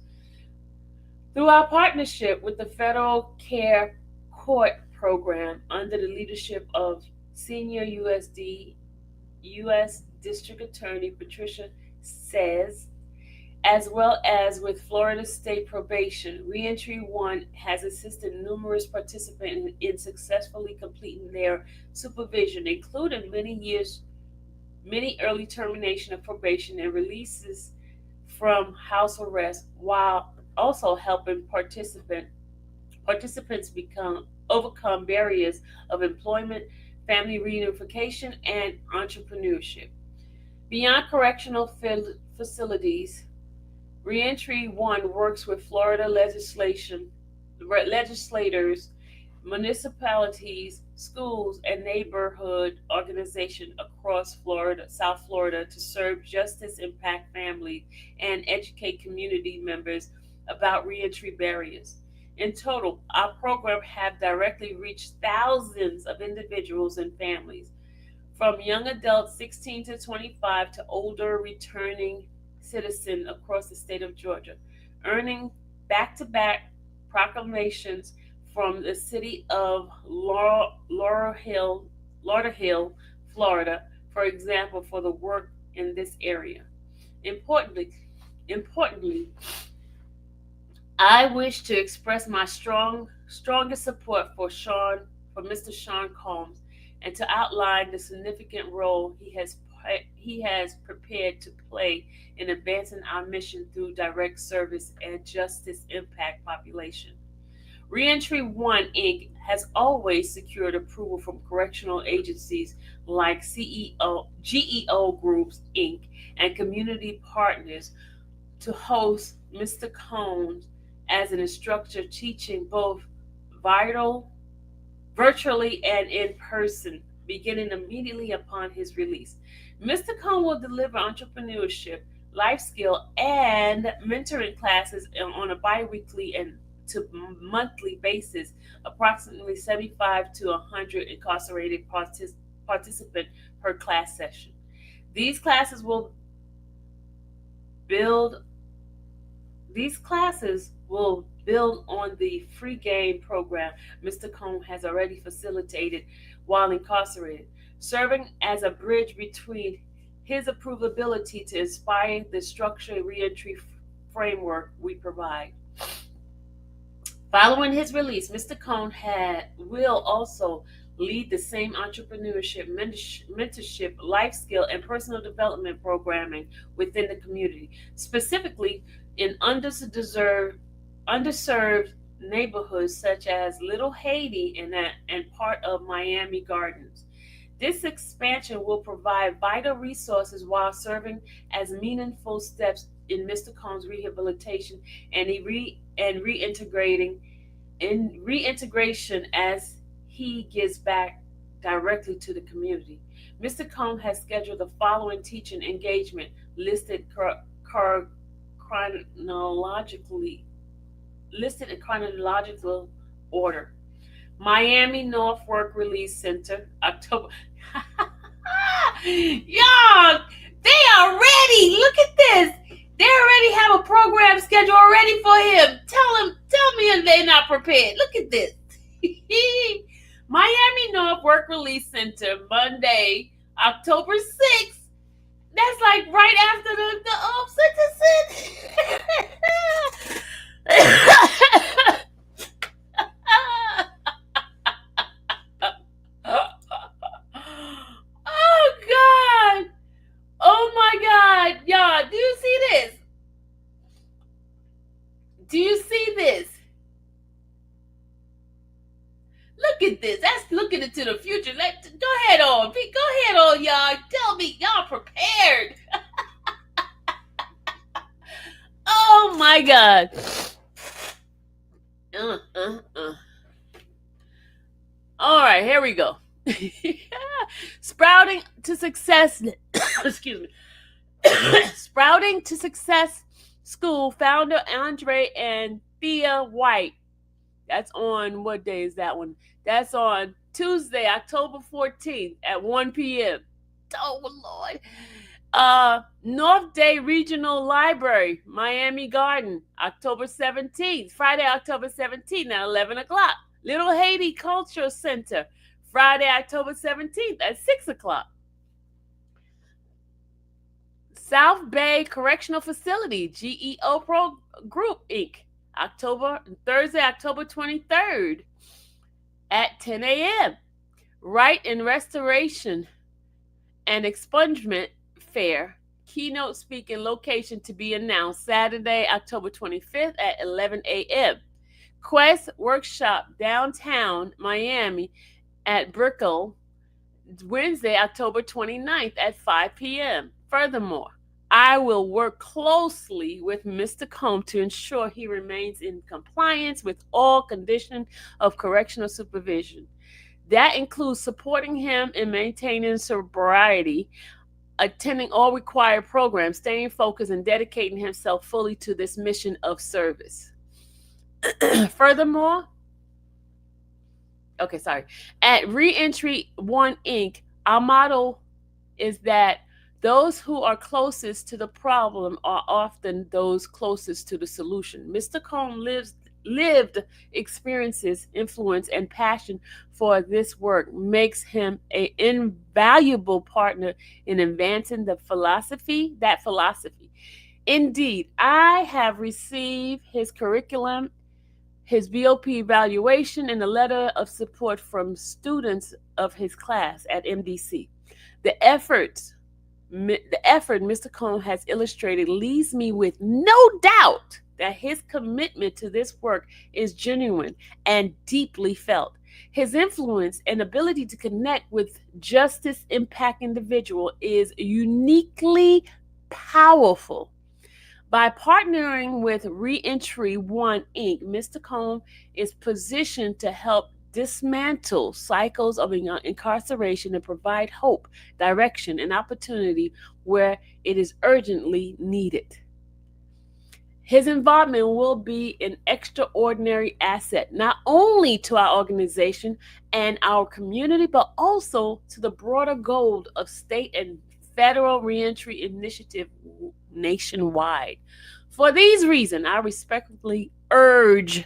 Through our partnership with the Federal Care Court Program under the leadership of Senior U.S. District Attorney Patricia Says, as well as with Florida State Probation, Reentry One has assisted numerous participants in successfully completing their supervision, including many early termination of probation and releases from house arrest, while also helping participants overcome barriers of employment, family reunification, and entrepreneurship. Beyond correctional facilities, Reentry One works with Florida legislators, municipalities, schools, and neighborhood organizations across South Florida to serve justice impact families and educate community members about reentry barriers. In total, our program have directly reached thousands of individuals and families, from young adults 16 to 25 to older returning citizens across the state of Georgia, earning back-to-back proclamations from the city of Lauderhill, Florida, for example, for the work in this area. Importantly, I wish to express my strongest support for Mr. Sean Combs, and to outline the significant role he has prepared to play in advancing our mission through direct service and justice impact population. Reentry One Inc. has always secured approval from correctional agencies like GEO Groups Inc. and community partners to host Mr. Combs as an instructor teaching both vital, virtually and in person, beginning immediately upon his release. Mr. Combs will deliver entrepreneurship, life skill, and mentoring classes on a biweekly and to monthly basis, approximately 75 to 100 incarcerated participants per class session. These classes will build on the free game program Mr. Combs has already facilitated while incarcerated, serving as a bridge between his approvability to inspire the structured reentry framework we provide. Following his release, Mr. Combs will also lead the same entrepreneurship, mentorship, life skill, and personal development programming within the community, specifically in underserved neighborhoods such as Little Haiti and part of Miami Gardens. This expansion will provide vital resources while serving as meaningful steps in Mr. Combs' rehabilitation and reintegration as he gives back directly to the community. Mr. Combs has scheduled the following teaching engagement listed chronologically listed in chronological order. Miami North Work Release Center, October. Y'all, they are ready. Look at this. They already have a program schedule ready for him. Tell me if they're not prepared. Look at this. Miami North Work Release Center, Monday, October 6th. That's like right after the sentencing. Oh God! Oh my God, y'all! Do you see this? Do you see this? Look at this. That's looking into the future. Go ahead on, Pete. Go ahead on, y'all. Tell me y'all prepared. Oh my God. All right, here we go. Sprouting to success. Excuse me. Sprouting to Success School founder Andre and Thea White. That's on, what day is that one? That's on Tuesday, October 14th at 1 p.m. Oh, Lord. North Day Regional Library, Miami Garden, October 17th. Friday, October 17th at 11 o'clock. Little Haiti Cultural Center, Friday, October 17th at 6 o'clock. South Bay Correctional Facility, GEO Pro Group, Inc., Thursday, October 23rd at 10 a.m. Right and Restoration and Expungement Fair, keynote speaking location to be announced Saturday, October 25th at 11 a.m. Quest Workshop downtown Miami at Brickell, Wednesday, October 29th at 5 p.m. Furthermore, I will work closely with Mr. Combs to ensure he remains in compliance with all conditions of correctional supervision. That includes supporting him in maintaining sobriety, attending all required programs, staying focused, and dedicating himself fully to this mission of service. Furthermore, at Reentry One Inc., our motto is that those who are closest to the problem are often those closest to the solution. Mr. Combs lived experiences, influence, and passion for this work makes him an invaluable partner in advancing that philosophy. Indeed, I have received his curriculum, his BOP evaluation, and a letter of support from students of his class at MDC. The effort Mr. Combs has illustrated leaves me with no doubt that his commitment to this work is genuine and deeply felt. His influence and ability to connect with justice impact individual is uniquely powerful. By partnering with Reentry One Inc., Mr. Combs is positioned to help dismantle cycles of incarceration and provide hope, direction, and opportunity where it is urgently needed. His involvement will be an extraordinary asset, not only to our organization and our community, but also to the broader goal of state and federal reentry initiative nationwide. For these reasons, I respectfully urge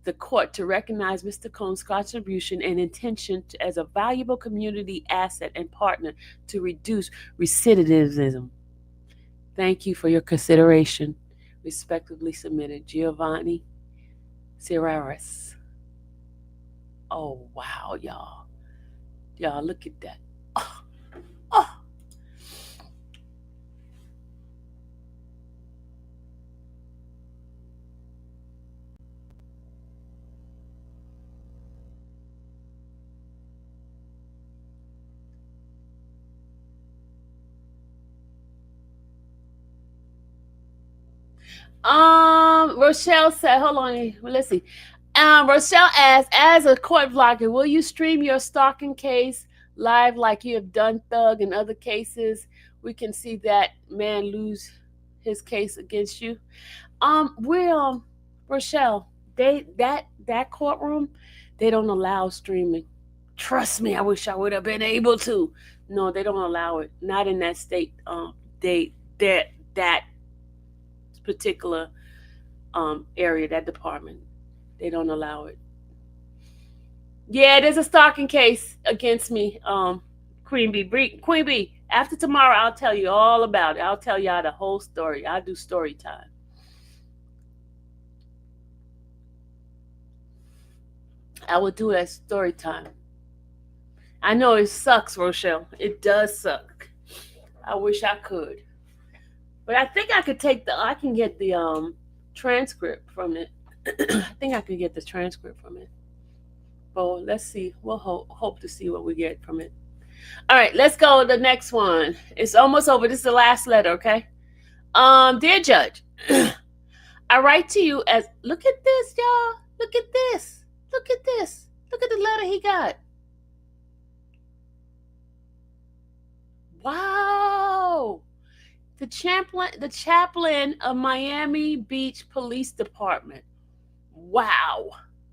the court to recognize Mr. Combs' contribution and intention as a valuable community asset and partner to reduce recidivism. Thank you for your consideration. Respectfully submitted, Giovanni Serraris. Oh, wow, y'all. Y'all, look at that. Oh, oh. Rochelle said, hold on, let's see. Rochelle asked, as a court vlogger, will you stream your stalking case live like you have done, Thug, in other cases, we can see that man lose his case against you. We Rochelle, that courtroom, they don't allow streaming. Trust me, I wish I would have been able to. No, they don't allow it. Not in that state. They that particular area, that department, they don't allow it. Yeah, there's a stalking case against me. Queen Bee, Queen Bee. After tomorrow, I'll tell you all about it. I'll tell y'all the whole story. I'll do story time. I will do that story time. I know it sucks, Rochelle. It does suck. I wish I could. But I think I could I can get the transcript from it. I think I could get the transcript from it. Well, let's see. We'll hope to see what we get from it. All right, let's go to the next one. It's almost over. This is the last letter, okay? Dear Judge, I write to you as, look at this, y'all. Look at this. Look at this. Look at the letter he got. Wow. The chaplain of Miami Beach Police Department. Wow.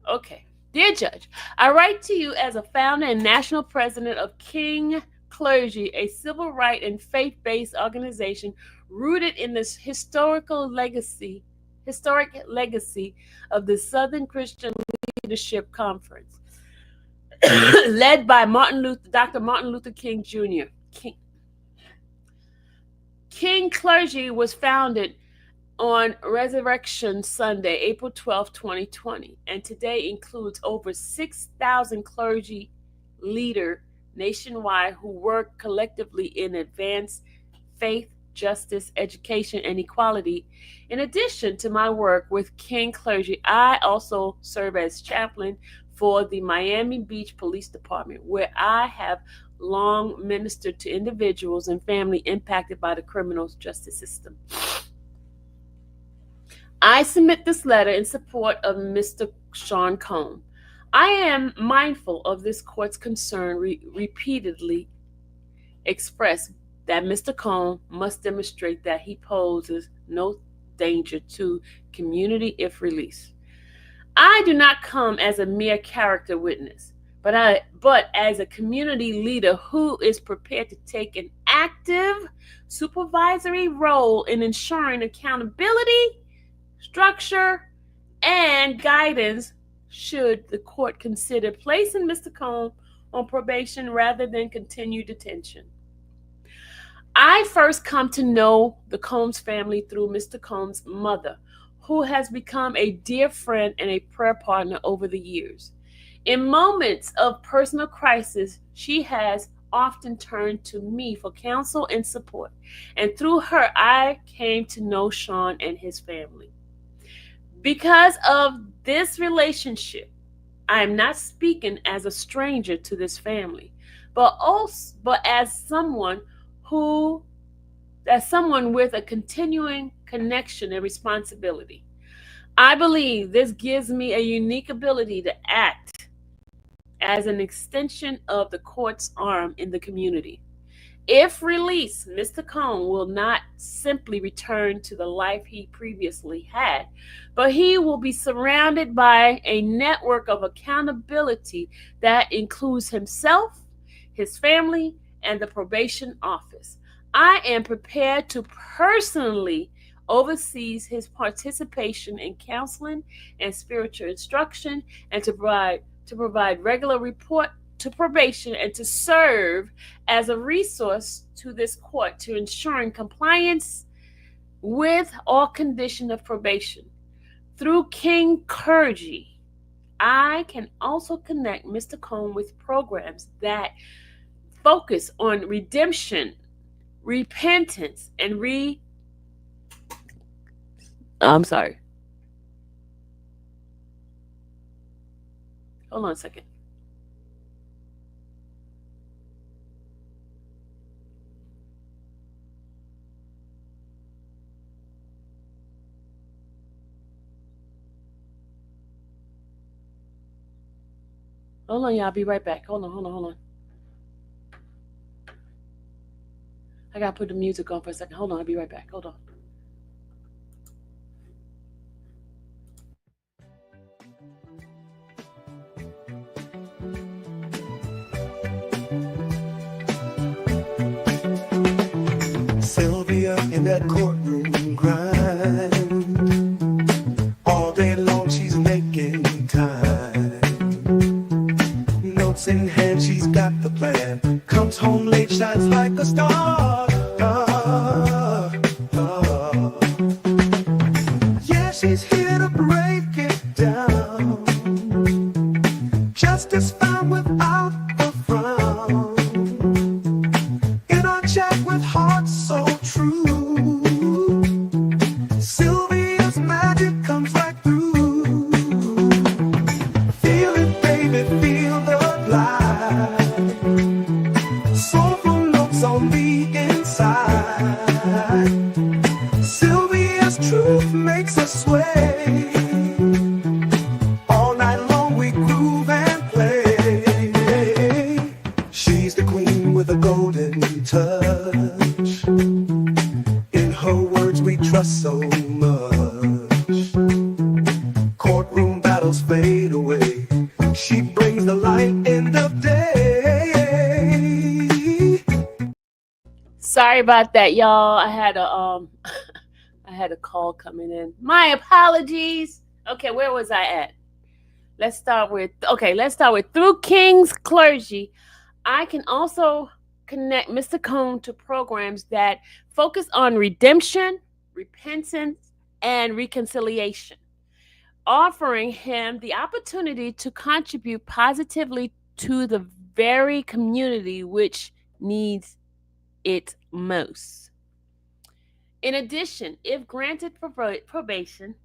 Okay. Dear Judge, I write to you as a founder and national president of King Clergy, a civil rights and faith-based organization rooted in this historic legacy of the Southern Christian Leadership Conference, led by Dr. Martin Luther King Jr. King Clergy was founded on Resurrection Sunday, April 12, 2020, and today includes over 6,000 clergy leaders nationwide who work collectively in advance faith, justice, education, and equality. In addition to my work with King Clergy, I also serve as chaplain for the Miami Beach Police Department, where I have long ministered to individuals and family impacted by the criminal justice system. I submit this letter in support of Mr. Sean Combs. I am mindful of this court's concern repeatedly expressed that Mr. Combs must demonstrate that he poses no danger to community if released. I do not come as a mere character witness, but as a community leader who is prepared to take an active supervisory role in ensuring accountability, structure, and guidance should the court consider placing Mr. Combs on probation rather than continued detention. I first come to know the Combs family through Mr. Combs' mother, who has become a dear friend and a prayer partner over the years. In moments of personal crisis, she has often turned to me for counsel and support, and through her, I came to know Sean and his family. Because of this relationship, I am not speaking as a stranger to this family, but as someone with a continuing connection and responsibility. I believe this gives me a unique ability to act as an extension of the court's arm in the community. If released, Mr. Combs will not simply return to the life he previously had, but he will be surrounded by a network of accountability that includes himself, his family, and the probation office. I am prepared to personally oversee his participation in counseling and spiritual instruction, and to provide regular report to probation, and to serve as a resource to this court to ensuring compliance with all conditions of probation. Through King Clergy, I can also connect Mr. Combs with programs that focus on redemption, repentance, and I'm sorry. Hold on a second. Hold on, y'all. I'll be right back. Hold on. I gotta put the music on for a second. Hold on, I'll be right back. Hold on. Sylvia in that courtroom grind. All day long she's making time. Notes in hand, she's got the plan. Comes home late, shines like a star. Yeah, she's here to break it down. Justice found without a frown. In our chat with hearts so true, Sylvia's magic comes right through. Feel it, baby, feel the light. Soulful notes on the inside. Sylvia's truth makes us sway. All night long we groove and play. She's the queen with a golden touch. In her words we trust so much. Courtroom battles fade away. She brings the light in the day. Sorry about that, y'all. I had a I had a call coming in. My apologies. Okay, where was I at? Let's start with through King's clergy. I can also connect Mr. Cone to programs that focus on redemption, repentance, and reconciliation, offering him the opportunity to contribute positively to the very community which needs it most. In addition, if granted probation,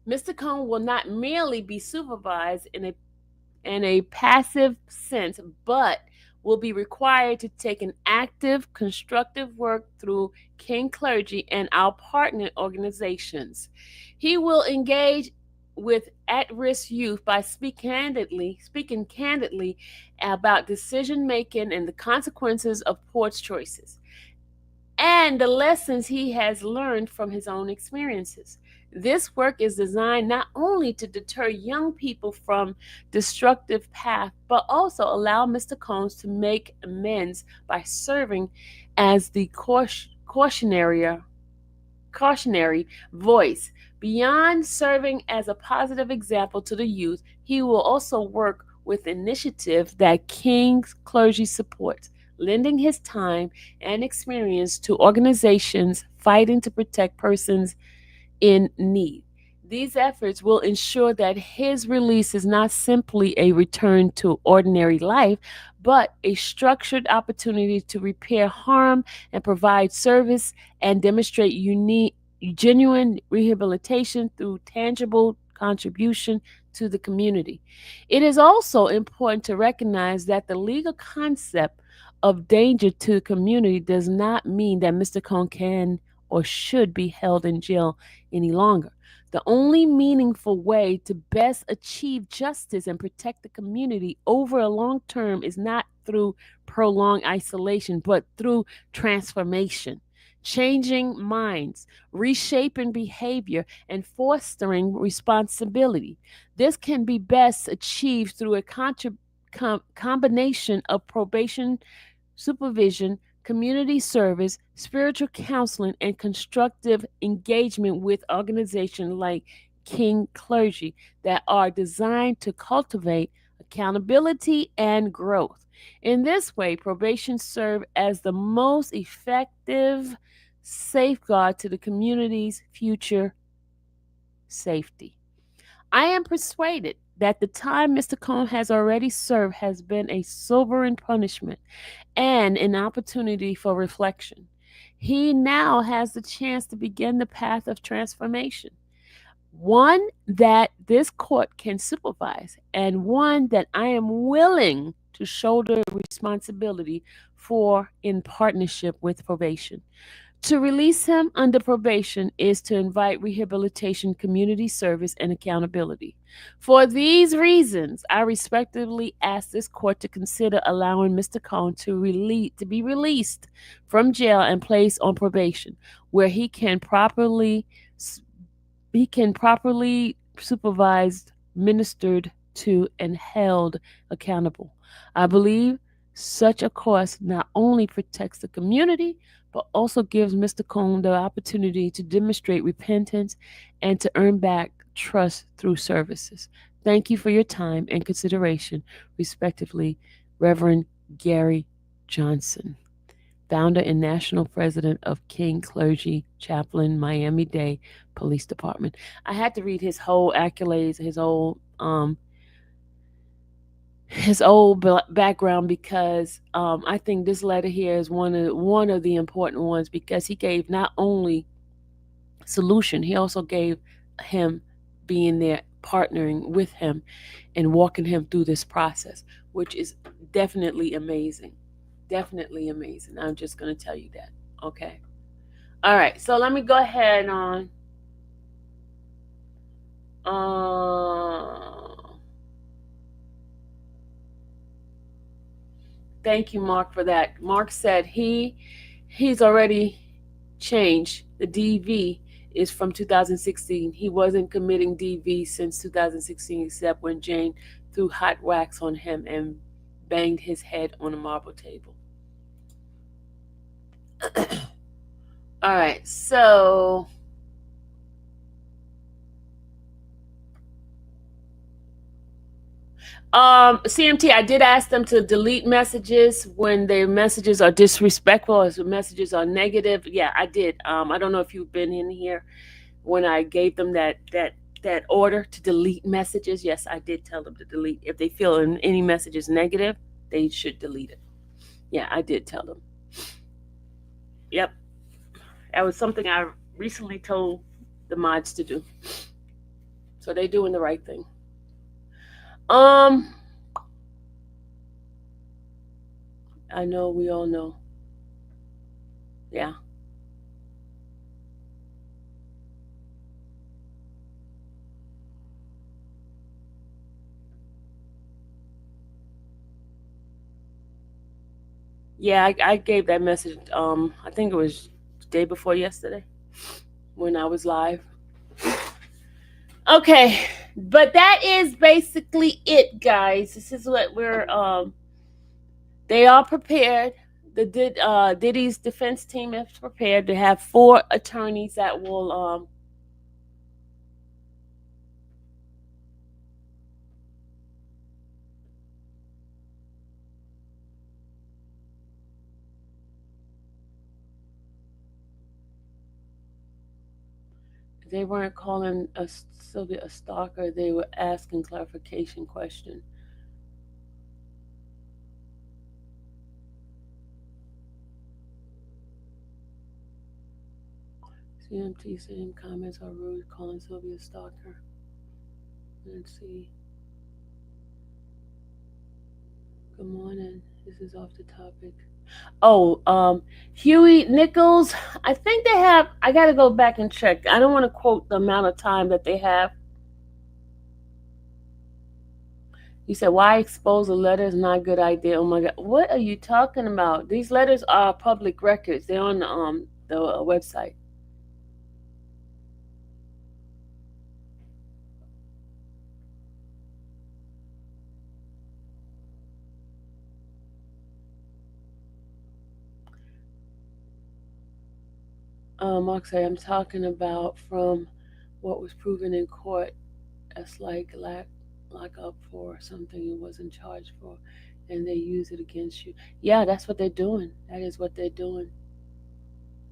Mr. Cone will not merely be supervised in a passive sense, but will be required to take an active, constructive work through King Clergy and our partner organizations. He will engage with at-risk youth by speaking candidly about decision making and the consequences of poor choices and the lessons he has learned from his own experiences. This work is designed not only to deter young people from destructive paths, but also allow Mr. Combs to make amends by serving as the cautionary voice. Beyond serving as a positive example to the youth, he will also work with initiatives that King's clergy supports, lending his time and experience to organizations fighting to protect persons in need. These efforts will ensure that his release is not simply a return to ordinary life, but a structured opportunity to repair harm and provide service and demonstrate genuine rehabilitation through tangible contribution to the community. It is also important to recognize that the legal concept of danger to the community does not mean that Mr. Cone can or should be held in jail any longer. The only meaningful way to best achieve justice and protect the community over a long term is not through prolonged isolation, but through transformation, changing minds, reshaping behavior, and fostering responsibility. This can be best achieved through a combination of probation supervision, community service, spiritual counseling, and constructive engagement with organizations like King Clergy that are designed to cultivate accountability and growth. In this way, probation serves as the most effective safeguard to the community's future safety. I am persuaded that the time Mr. Cone has already served has been a sobering punishment and an opportunity for reflection. He now has the chance to begin the path of transformation, one that this court can supervise, and one that I am willing to shoulder responsibility for in partnership with probation. To release him under probation is to invite rehabilitation, community service, and accountability. For these reasons, I respectfully ask this court to consider allowing Mr. Cohn to be released from jail and placed on probation, where he can properly supervised, ministered to, and held accountable. I believe such a course not only protects the community, but also gives Mr. Cohn the opportunity to demonstrate repentance and to earn back trust through services. Thank you for your time and consideration, respectively, Reverend Gary Johnson, founder and national president of King Clergy Chaplain, Miami-Dade Police Department. I had to read his whole accolades, his old background, because I think this letter here is one of the important ones, because he gave not only solution, he also gave him being there, partnering with him and walking him through this process, which is definitely amazing. Definitely amazing. I'm just going to tell you that. Okay. All right. So let me go ahead on. Thank you, Mark, for that. Mark said he's already changed. The DV is from 2016. He wasn't committing DV since 2016, except when Jane threw hot wax on him and banged his head on a marble table. All right, so CMT, I did ask them to delete messages when their messages are disrespectful, as the messages are negative. Yeah, I did. I don't know if you've been in here when I gave them that order to delete messages. Yes, I did tell them to delete. If they feel any message is negative, they should delete it. Yeah, I did tell them. Yep. That was something I recently told the mods to do. So they're doing the right thing. I know, we all know. Yeah. Yeah, I gave that message, I think it was the day before yesterday when I was live. Okay, but that is basically it, guys. This is what they are prepared. Diddy's defense team is prepared to have 4 attorneys that will they weren't calling Sylvia a stalker. They were asking clarification question. CMT saying comments are rude, calling Sylvia a stalker. Let's see. Good morning. This is off the topic. Oh, Huey Nichols. I think they have. I got to go back and check. I don't want to quote the amount of time that they have. You said, why expose a letter is not a good idea. Oh my God. What are you talking about? These letters are public records. They're on the website. Mark said, I'm talking about from what was proven in court as like lock up for something you wasn't charged for, and they use it against you. Yeah, that's what they're doing. That is what they're doing.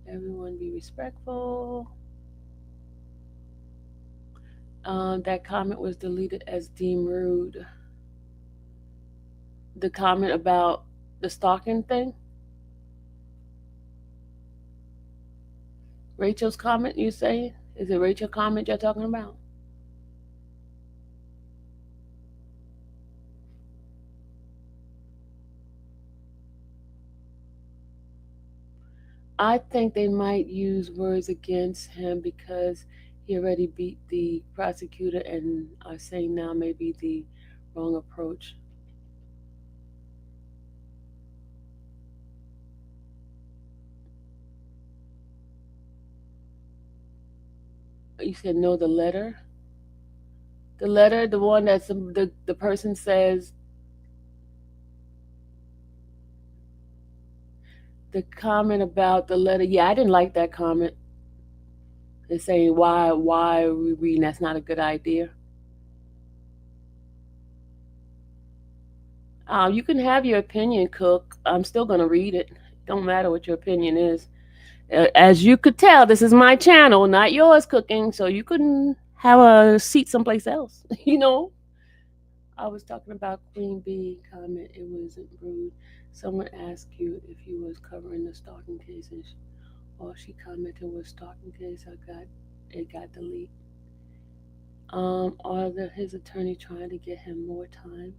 Everyone be respectful. That comment was deleted as deemed rude. The comment about the stalking thing. Rachel's comment, you say? Is it Rachel's comment you're talking about? I think they might use words against him because he already beat the prosecutor and are saying now maybe the wrong approach. You said no, the letter? The letter, the one that's the person says the comment about the letter. Yeah, I didn't like that comment. They're saying why are we reading? That's not a good idea. You can have your opinion, Cook. I'm still gonna read it. Don't matter what your opinion is. As you could tell, this is my channel, not yours, Cooking. So you couldn't have a seat someplace else. You know. I was talking about Queen Bee comment. It wasn't rude. Someone asked you if you was covering the stalking cases. All she commented was stalking case. It got deleted. Are his attorney trying to get him more time?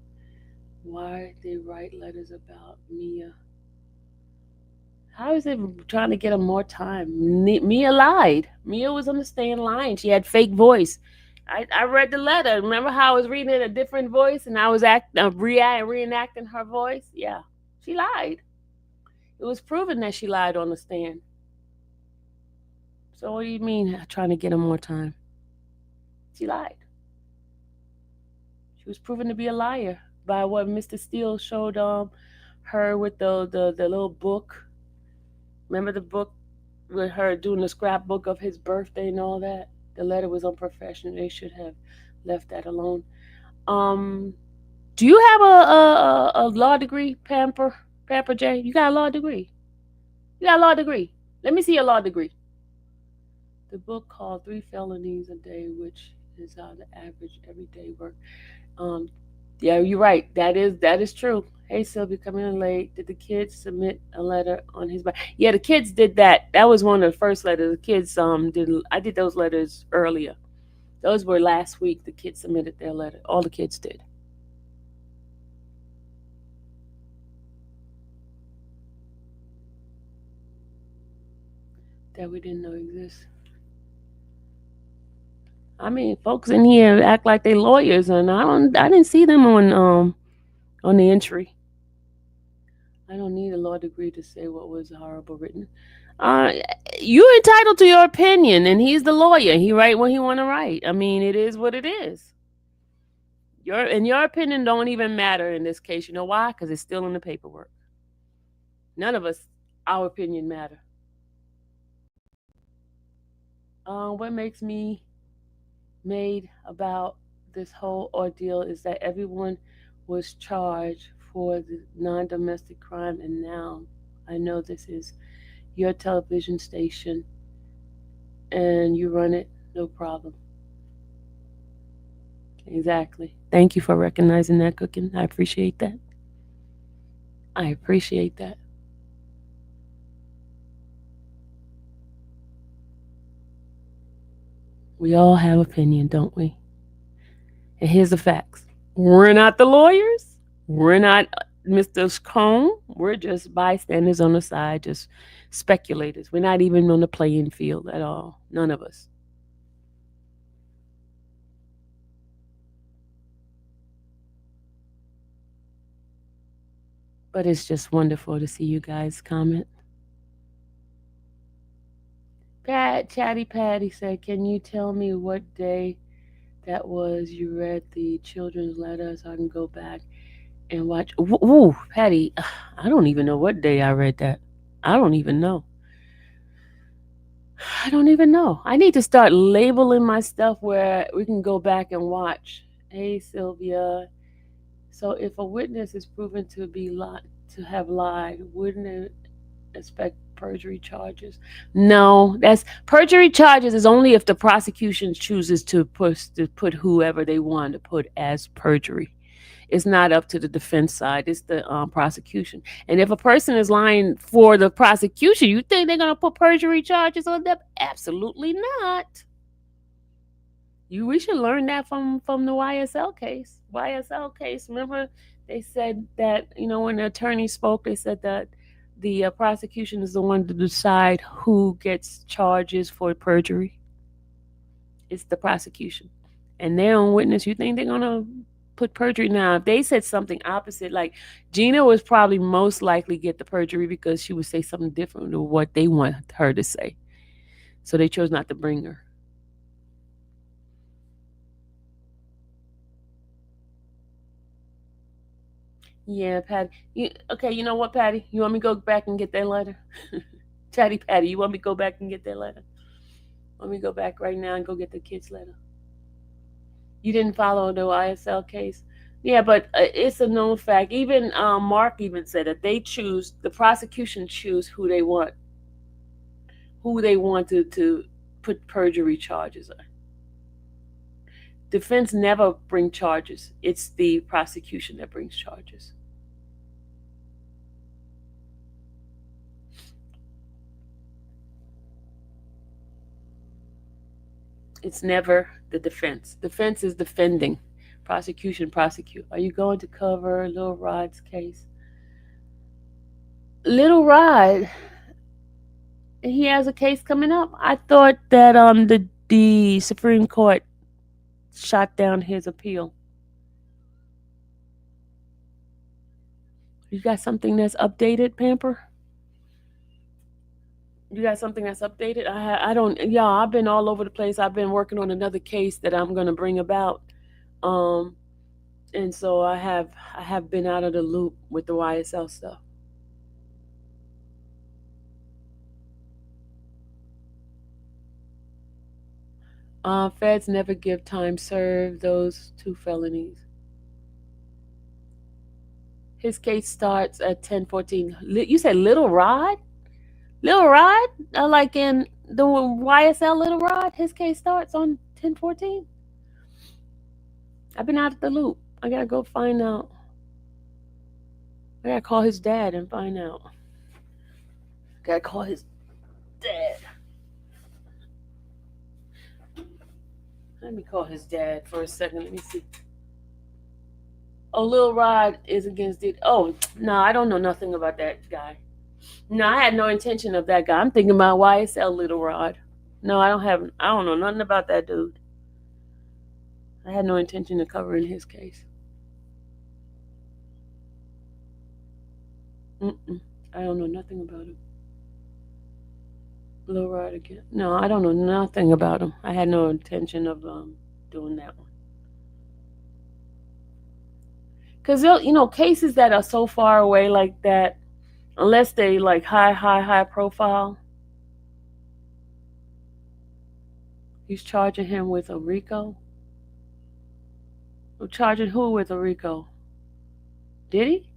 Why they write letters about Mia? How is it trying to get him more time? Mia lied. Mia was on the stand lying. She had fake voice. I read the letter. Remember how I was reading it a different voice and I was reenacting her voice? Yeah, she lied. It was proven that she lied on the stand. So what do you mean trying to get him more time? She lied. She was proven to be a liar by what Mr. Steele showed her with the little book. Remember the book with her doing the scrapbook of his birthday and all that? The letter was unprofessional. They should have left that alone. Um, do you have a law degree, Pamper J? You got a law degree? You got a law degree? Let me see your law degree. The book called Three Felonies a Day, which is how the average everyday work. Um, yeah, you're right. That is true. Hey Sylvia, coming in late. Did the kids submit a letter on his back? Yeah, the kids did that. That was one of the first letters. The kids did. I did those letters earlier. Those were last week. The kids submitted their letter. All the kids did. That we didn't know exists. I mean, folks in here act like they lawyers, and I didn't see them on the entry. I don't need a law degree to say what was horrible written. Uh, you're entitled to your opinion, and he's the lawyer. He write what he want to write. I mean, it is what it is. Your opinion don't even matter in this case. You know why? Because it's still in the paperwork. None of us, our opinion matter. What makes me made about this whole ordeal is that everyone was charged for the non-domestic crime, and now I know this is your television station and you run it, no problem. Exactly. Thank you for recognizing that, Cooking. I appreciate that. I appreciate that. We all have opinion, don't we? And here's the facts. We're not the lawyers. We're not Mr. Cone. We're just bystanders on the side, just speculators. We're not even on the playing field at all. None of us. But it's just wonderful to see you guys comment. Chatty Patty said, "Can you tell me what day that was you read the children's letter so I can go back and watch?" Ooh, Patty, I don't even know what day I read that. I don't even know. I don't even know. I need to start labeling my stuff where we can go back and watch. Hey, Sylvia. So if a witness is proven to have lied, wouldn't it expect perjury charges? No, that's perjury charges is only if the prosecution chooses to put whoever they want to put as perjury. It's not up to the defense side. It's the prosecution. And if a person is lying for the prosecution, you think they're going to put perjury charges on them? Absolutely not. We should learn that from the YSL case. YSL case. Remember, they said that when the attorney spoke, they said that the prosecution is the one to decide who gets charges for perjury. It's the prosecution, and their own witness. You think they're gonna put perjury? Now, if they said something opposite, like Gina was probably most likely get the perjury because she would say something different to what they want her to say, so they chose not to bring her. Yeah, Patty. Okay, you know what, Patty? You want me to go back and get that letter? Patty, you want me to go back and get that letter? Let me go back right now and go get the kid's letter. You didn't follow the ISL case? Yeah, but it's a known fact. Even Mark even said that the prosecution choose who they want to put perjury charges on. Defense never bring charges. It's the prosecution that brings charges. It's never the defense. Defense is defending. Prosecution prosecute. Are you going to cover Little Rod's case? Little Rod, he has a case coming up. I thought that the Supreme Court shot down his appeal. You got something that's updated, Pamper? You got something that's updated? I don't. Yeah, I've been all over the place. I've been working on another case that I'm going to bring about, um, and so I have been out of the loop with the YSL stuff. Feds never give time served those two felonies. His case starts at 10:14. You said Little Rod? Little Rod? Like in the YSL Little Rod? His case starts on 10:14. I've been out of the loop. I gotta go find out. I gotta call his dad and find out. Gotta call his dad. Let me call his dad for a second. Let me see. Oh, Lil Rod is against Diddy. Oh, no, I don't know nothing about that guy. No, I had no intention of that guy. I'm thinking about YSL Little Rod. No, I don't know nothing about that dude. I had no intention of covering his case. I don't know nothing about him. Lil Rod again. No, I don't know nothing about him. I had no intention of doing that one. Because, cases that are so far away like that, unless they like high profile, he's charging him with a RICO. Charging who with a RICO? Diddy?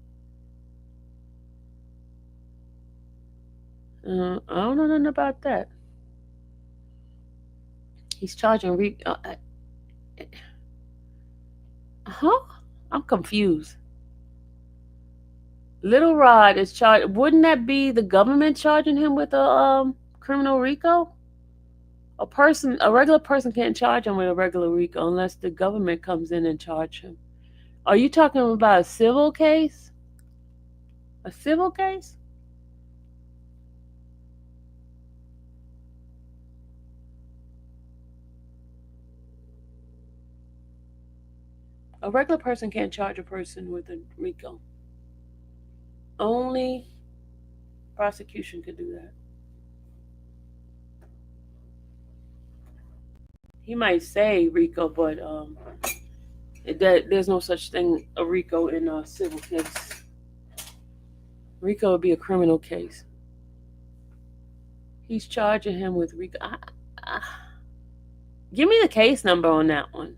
I don't know nothing about that. He's charging RICO. Huh? I'm confused. Little Rod is charged. Wouldn't that be the government charging him with a criminal RICO? A regular person can't charge him with a regular RICO unless the government comes in and charge him. Are you talking about a civil case? A civil case? A regular person can't charge a person with a RICO. Only prosecution could do that. He might say RICO, but there's no such thing a RICO in a civil case. RICO would be a criminal case. He's charging him with RICO. Give me the case number on that one.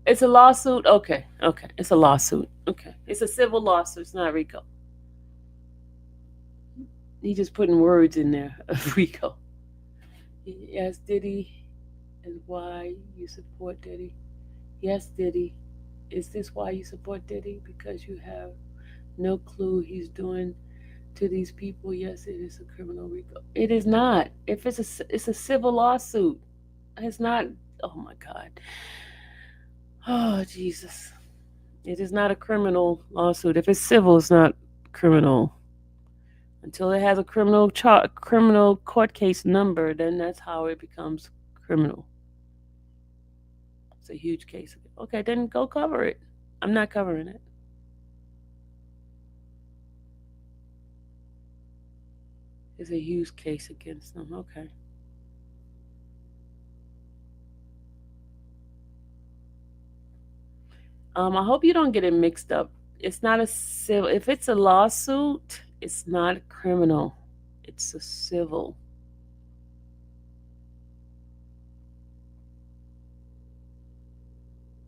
It's a lawsuit? Okay. It's a lawsuit. Okay. It's a civil lawsuit. It's not RICO. He just putting words in there of RICO. Yes, Diddy is why you support Diddy. Yes, Diddy. Is this why you support Diddy? Because you have no clue he's doing to these people? Yes, it is a criminal RICO. It is not. If it's a civil lawsuit. It's not. Oh my God. Oh, Jesus. It is not a criminal lawsuit. If it's civil, it's not criminal. Until it has a criminal court case number, then that's how it becomes criminal. It's a huge case. Okay, then go cover it. I'm not covering it. It's a huge case against them. Okay. I hope you don't get it mixed up. It's not a civil. If it's a lawsuit, it's not criminal. It's a civil.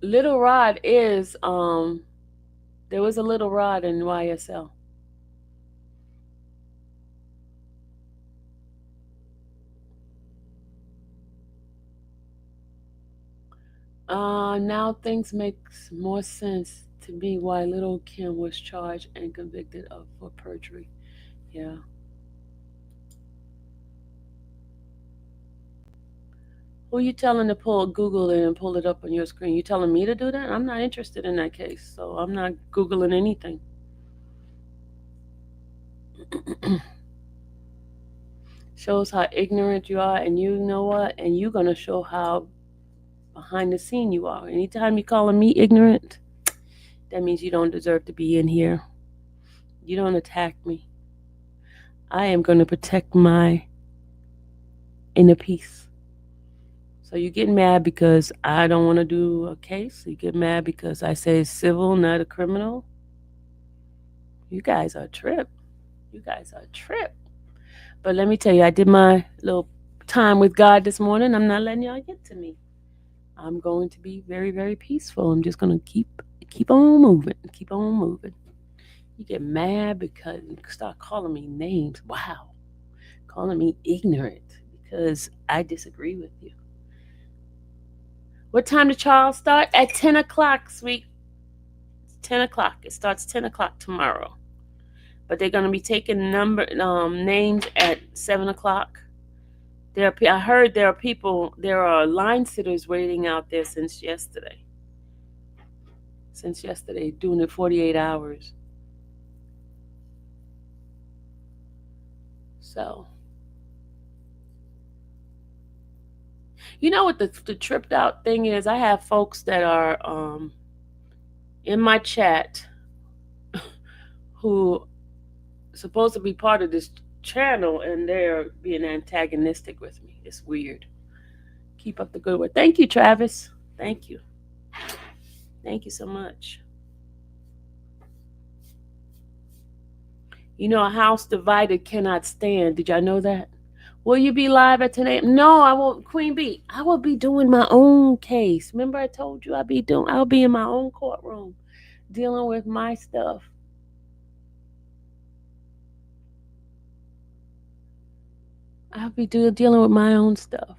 Little Rod is there was a Little Rod in YSL. Now things makes more sense to me why Little Kim was charged and convicted of for perjury. Yeah. Who you telling to pull Google it and pull it up on your screen? You telling me to do that? I'm not interested in that case, so I'm not Googling anything. Shows how ignorant you are, and you know what? And you're gonna show how behind the scene you are. Anytime you're calling me ignorant, that means you don't deserve to be in here. You don't attack me. I am going to protect my inner peace. So you get mad because I don't want to do a case. You get mad because I say it's civil, not a criminal. You guys are a trip. You guys are a trip. But let me tell you, I did my little time with God this morning. I'm not letting y'all get to me. I'm going to be very, very peaceful. I'm just going to keep on moving, keep on moving. You get mad because you start calling me names. Wow, calling me ignorant because I disagree with you. What time did Charles start? At 10 o'clock, sweet. It's 10 o'clock. It starts 10 o'clock tomorrow. But they're going to be taking names at 7 o'clock. I heard there are line sitters waiting out there since yesterday. Doing it 48 hours. So, you know what the tripped out thing is? I have folks that are in my chat who are supposed to be part of this channel, and they're being antagonistic with me. It's weird. Keep up the good work. Thank you, Travis. Thank you. Thank you so much. You know, a house divided cannot stand. Did y'all know that? Will you be live at 10 a.m.? No, I won't. Queen Bee, I will be doing my own case. Remember I told you I'll be in my own courtroom dealing with my stuff. I'll be dealing with my own stuff.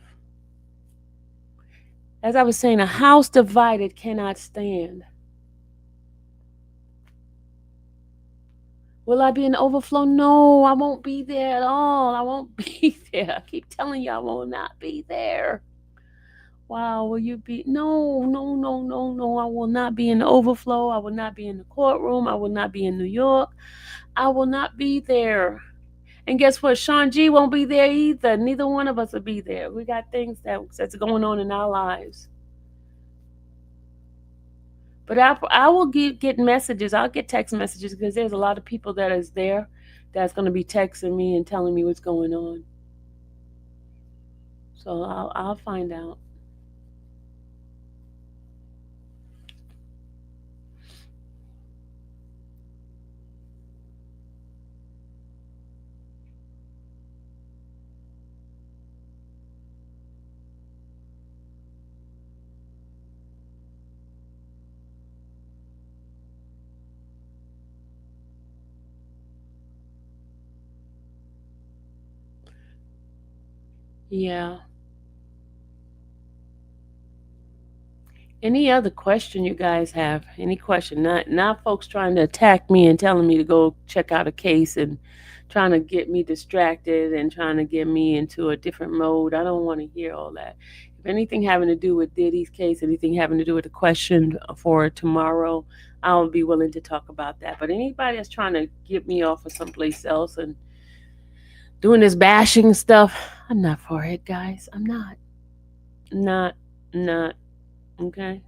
As I was saying, a house divided cannot stand. Will I be in overflow? No, I won't be there at all. I won't be there. I keep telling you I will not be there. Wow, will you be? No, no, no, no, no. I will not be in the overflow. I will not be in the courtroom. I will not be in New York. I will not be there. And guess what? Sean G won't be there either. Neither one of us will be there. We got things that's going on in our lives. But I will get messages. I'll get text messages because there's a lot of people that is there that's going to be texting me and telling me what's going on. So I'll find out. Yeah. Any other question you guys have? Any question? Not folks trying to attack me and telling me to go check out a case and trying to get me distracted and trying to get me into a different mode. I don't want to hear all that. If anything having to do with Diddy's case, anything having to do with the question for tomorrow, I'll be willing to talk about that. But anybody that's trying to get me off of someplace else and doing this bashing stuff, I'm not for it, guys. I'm not. Not, not. Okay.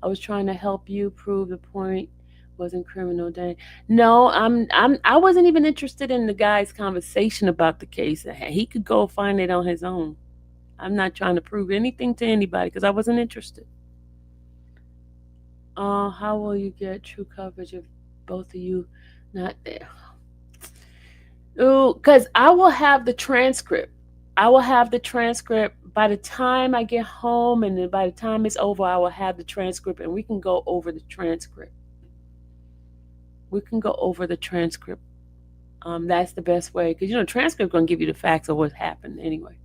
I was trying to help you prove the point wasn't criminal day. No, I wasn't even interested in the guy's conversation about the case. He could go find it on his own. I'm not trying to prove anything to anybody because I wasn't interested. How will you get true coverage if both of you not there? Oh, because I will have the transcript. I will have the transcript by the time I get home, and then by the time it's over, I will have the transcript, and we can go over the transcript. We can go over the transcript. That's the best way because transcript gonna give you the facts of what happened anyway.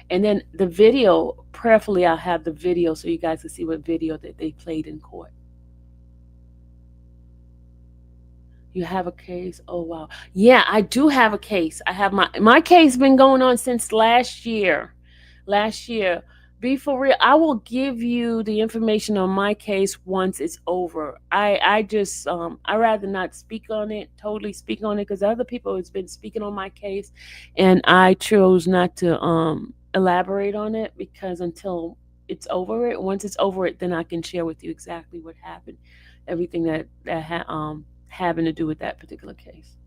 And then the video, prayerfully, I'll have the video so you guys can see what video that they played in court. You have a case? Oh wow. Yeah, I do have a case. I have my case been going on since last year. Last year. Be for real. I will give you the information on my case once it's over. I just I rather not speak on it, totally speak on it because other people has been speaking on my case and I chose not to elaborate on it because until it's over it, once it's over it, then I can share with you exactly what happened. Everything that having to do with that particular case.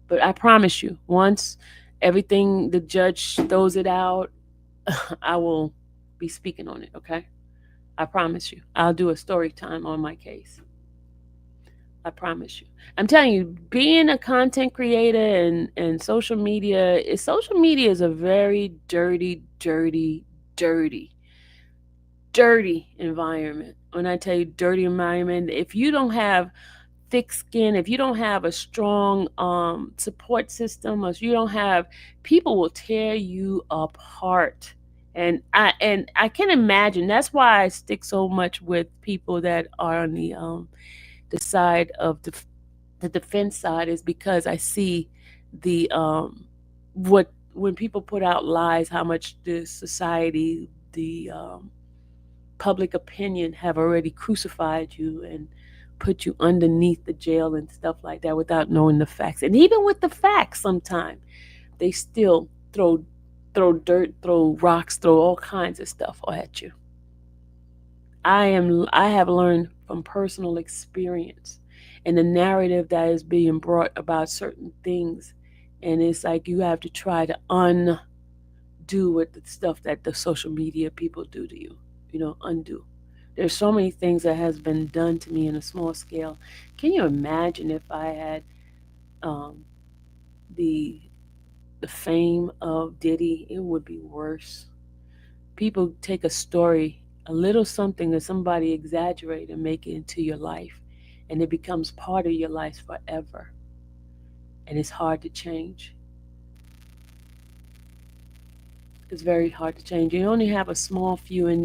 But I promise you, once everything the judge throws it out, I will be speaking on it, okay? I promise you. I'll do a story time on my case. I promise you. I'm telling you, being a content creator and social media is a very dirty, dirty, dirty, dirty environment. When I tell you dirty environment, if you don't have thick skin, if you don't have a strong support system, or if you don't have, people will tear you apart. And I can imagine that's why I stick so much with people that are on the side of the defense side is because I see the what when people put out lies, how much the society, the public opinion have already crucified you and put you underneath the jail and stuff like that without knowing the facts. And even with the facts, sometimes they still throw dirt, throw rocks, throw all kinds of stuff at you. I have learned from personal experience and the narrative that is being brought about certain things, and it's like you have to try to undo with the stuff that the social media people do to you. Undo. There's so many things that has been done to me in a small scale. Can you imagine if I had um, the the fame of Diddy? It would be worse. People take a story, a little something that somebody exaggerate and make it into your life, and it becomes part of your life forever. And it's hard to change. It's very hard to change. You only have a small few, and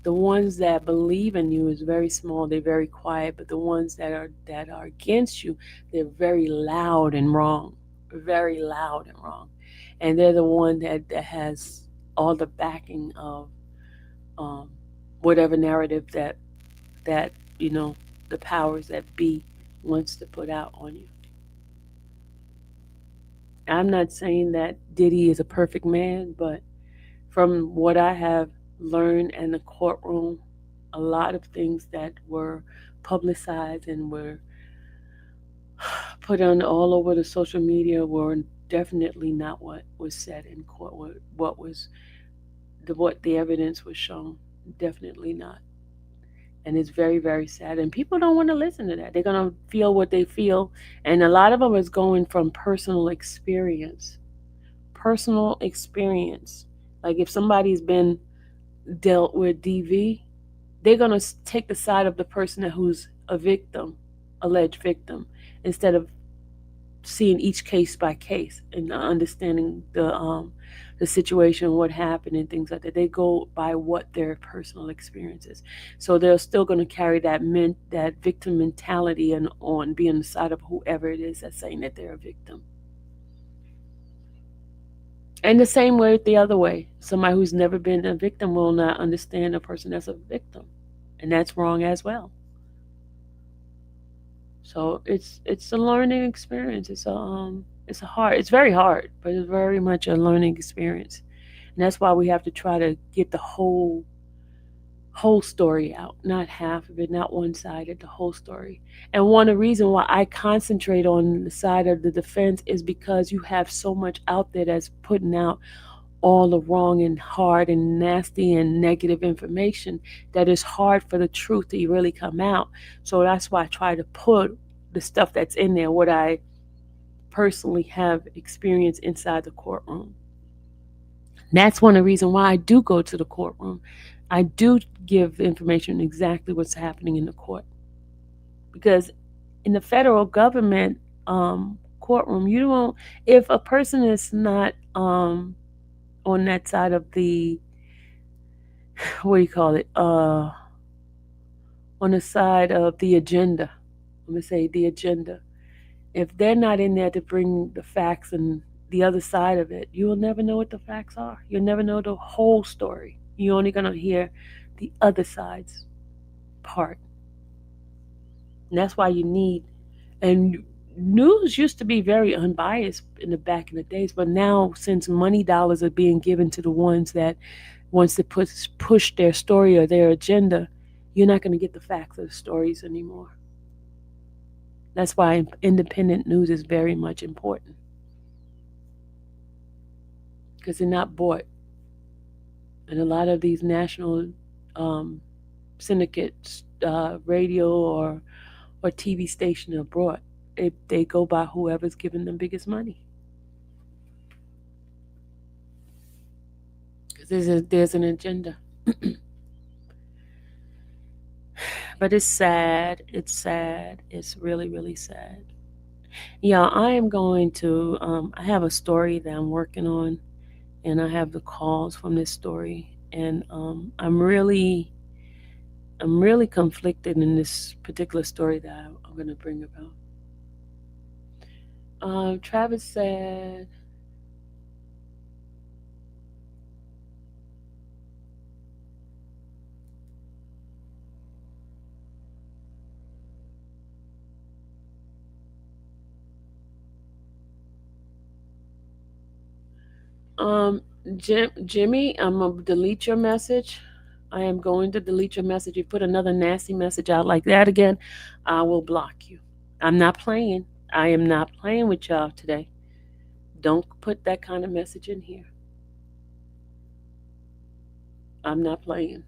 the ones that believe in you is very small. They're very quiet, but the ones that are against you, they're very loud and wrong, very loud and wrong, and they're the one that has all the backing of um, whatever narrative that the powers that be wants to put out on you. I'm not saying that Diddy is a perfect man, but from what I have learned in the courtroom, a lot of things that were publicized and were put on all over the social media were definitely not what was said in court. What the evidence was shown, definitely not. And it's very, very sad. And people don't want to listen to that. They're gonna feel what they feel, and a lot of them is going from personal experience. Personal experience. Like if somebody's been dealt with DV, they're gonna take the side of the person who's a victim, alleged victim, instead of seeing each case by case and understanding the situation, what happened, and things like that. They go by what their personal experience is. So they're still going to carry that victim mentality and on being the side of whoever it is that's saying that they're a victim. And the same way the other way. Somebody who's never been a victim will not understand a person that's a victim. And that's wrong as well. So it's a learning experience. It's very hard, but it's very much a learning experience. And that's why we have to try to get the whole story out, not half of it, not one sided, the whole story. And one of the reasons why I concentrate on the side of the defense is because you have so much out there that's putting out all the wrong and hard and nasty and negative information that is hard for the truth to really come out. So that's why I try to put the stuff that's in there, what I personally have experienced inside the courtroom. That's one of the reasons why I do go to the courtroom. I do give information exactly what's happening in the court. Because in the federal government courtroom, you don't, if a person is not on that side of the, what do you call it, on the side of the agenda, I'm going to say the agenda, if they're not in there to bring the facts and the other side of it, you will never know what the facts are. You'll never know the whole story. You're only going to hear the other side's part. And that's why you need, and news used to be very unbiased in the back in the days, but now since money dollars are being given to the ones that wants to push their story or their agenda, you're not going to get the facts of the stories anymore. That's why independent news is very much important, because they're not bought. And a lot of these national syndicates, radio or TV station are bought. They go by whoever's giving them biggest money. Because there's an agenda. But it's sad. It's sad. It's really, really sad. Yeah, I am going to. I have a story that I'm working on, and I have the calls from this story, and I'm really conflicted in this particular story that I'm going to bring about. Travis said, Jimmy, I'm gonna delete your message. I am going to delete your message. You put another nasty message out like that again, I will block you. I'm not playing. I am not playing with y'all today. Don't put that kind of message in here. I'm not playing.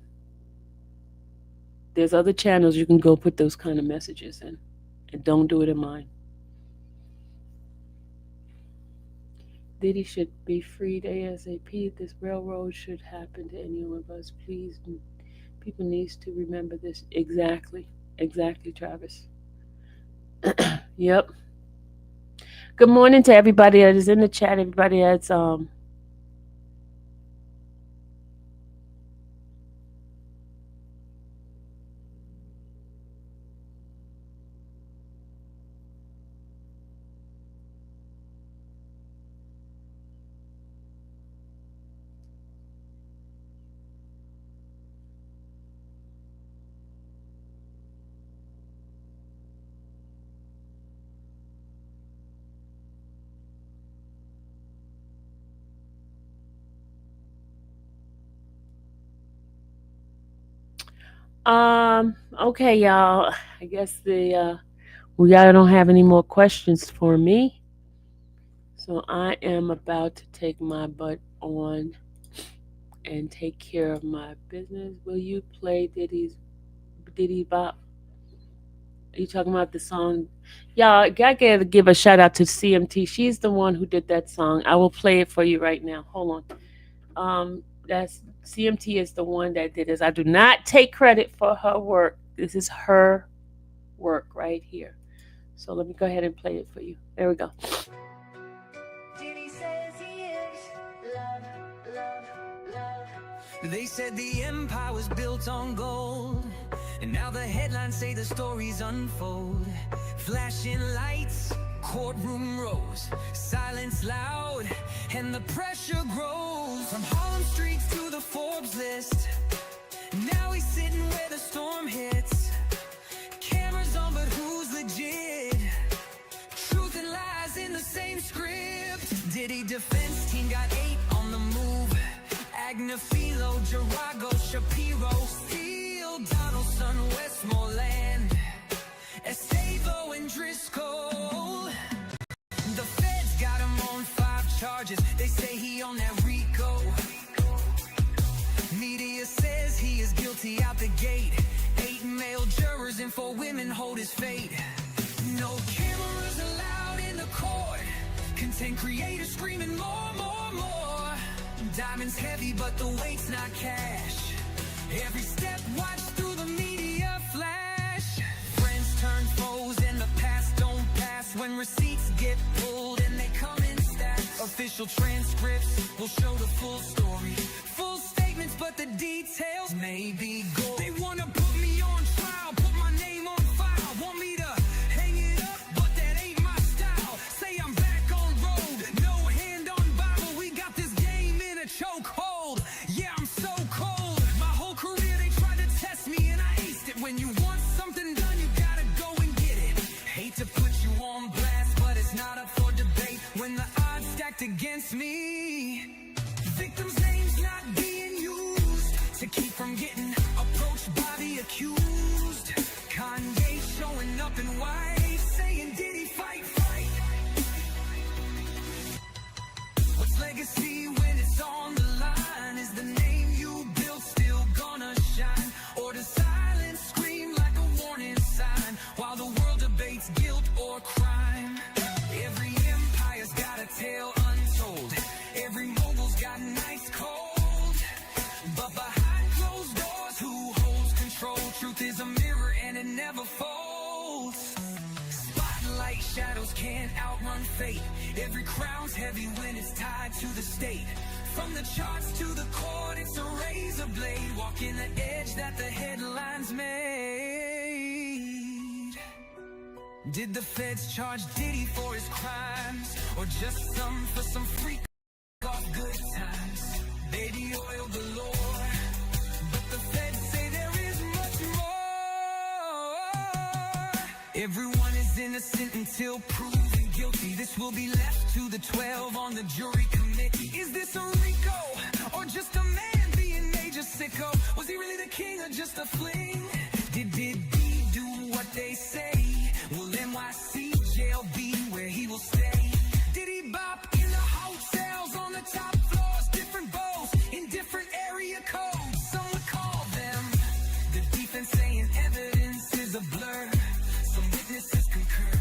There's other channels you can go put those kind of messages in, and don't do it in mine. Diddy should be freed ASAP. This railroad should happen to any of us. Please, people needs to remember this. Exactly, Travis. Yep. Good morning to everybody that is in the chat. Everybody that's okay, y'all. I guess we don't have any more questions for me. So I am about to take my butt on and take care of my business. Will you play Diddy Bop? Are you talking about the song? Y'all, I gotta give a shout out to CMT. She's the one who did that song. I will play it for you right now. Hold on. That's CMT is the one that did this. I do not take credit for her work. This is her work right here. So let me go ahead and play it for you. There we go. Diddy says he is love, love, love. They said the empire was built on gold, and now the headlines say the stories unfold. Flashing lights, courtroom rows, silence loud, and the pressure grows. From Harlem streets to the Forbes list, now he's sitting where the storm hits. Cameras on, but who's legit. Truth and lies in the same script. Diddy defense team got 8 on the move. Agnafilo, Jarago, Shapiro, Steele, Donaldson, Westmoreland, Estavo, and Driscoll. The feds got him on 5 charges. They say he on that RICO. Media says he is guilty out the gate. 8 male jurors and 4 women hold his fate. No cameras allowed in the court. Content creators screaming more, more, more. Diamonds heavy, but the weight's not cash. Every step watched through the media flash. Friends turn foes and the past don't pass. When receipts get pulled and they come in stacks. Official transcripts will show the full story. Full statements, but the details may be gold. They wanna put me on trial, put my name on file. Want me to hang it up, but that ain't my style. Say I'm back on road, no hand on Bible. We got this game in a chokehold. Yeah, I'm so cold. My whole career they tried to test me and I aced it. When you want something done, you gotta go and get it. Hate to put you on blast, but it's not up for debate. When the odds stacked against me, victims' names not being used to keep from getting approached by the accused. Kanye showing up in white, saying Diddy fight, fight. What's legacy when it's on the line? Is the name you built still gonna shine? Or does silence scream like a warning sign while the world debates guilt or crime? Every empire's got a tale untold. Every mogul's got nice cold. But behind closed doors, who holds control? Truth is a mirror and it never folds. Spotlight shadows can't outrun fate. Every crown's heavy when it's tied to the state. From the charts to the court, it's a razor blade. Walking the edge that the headlines made. Did the feds charge Diddy for his crimes? Or just some for some freak off good times? Baby oil galore, but the feds say there is much more. Everyone is innocent until proven guilty. This will be left to the 12 on the jury committee. Is this a RICO or just a man being major sicko? Was he really the king or just a fling? Did Diddy do what they say? Will NYC jail be where he will stay? Did he bop in the hotels on the top floors? Different bows in different area codes. Some would call them the defense saying evidence is a blur. Some witnesses concur.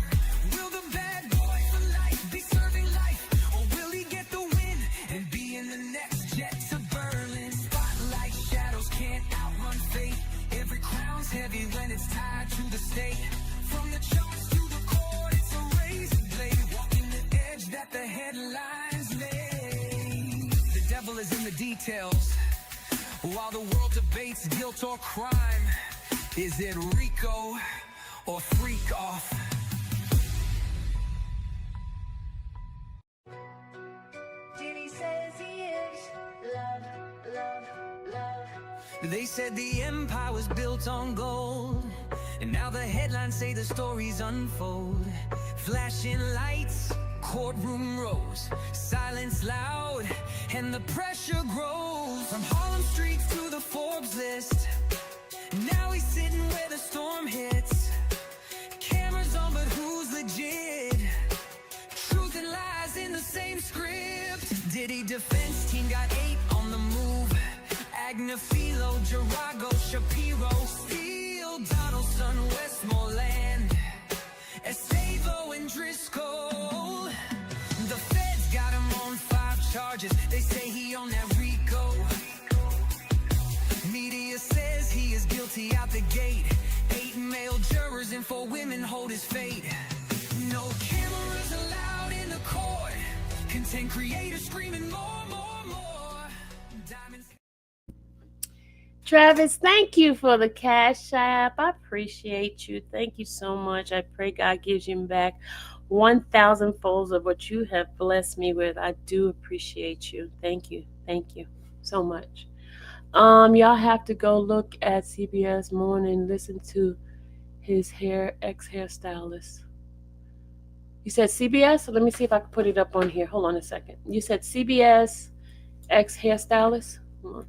Will the bad boy for life be serving life? Or will he get the win and be in the next jet to Berlin? Spotlight shadows can't outrun fate. Every crown's heavy when it's tied to the state. From the charts to the court, it's a razor blade. Walking the edge that the headlines made. The devil is in the details. While the world debates guilt or crime, is it RICO or freak off? Diddy says he is love, love, love. They said the empire was built on gold, and now the headlines say the stories unfold. Flashing lights, courtroom rows, silence loud, and the pressure grows. From Harlem streets to the Forbes list, now he's sitting where the storm hits. Cameras on, but who's legit? Truth and lies in the same script. Diddy defense team got 8 on the move. Agnafilo, Jarago, Shapiro, Steele, Donaldson, Westmoreland, Estavo, and Driscoll. The feds got him on 5 charges. They say he on that RICO. Media says he is guilty out the gate. 8 male jurors and 4 women hold his fate. No cameras allowed in the court. Content creators screaming more, more, more. Diamonds. Travis, thank you for the Cash App. I appreciate you. Thank you so much. I pray God gives you back 1,000 folds of what you have blessed me with. I do appreciate you. Thank you. Thank you so much. Y'all have to go look at CBS Morning, listen to His ex-hairstylist. You said CBS? So let me see if I can put it up on here. Hold on a second. You said CBS ex-hairstylist? Hold on.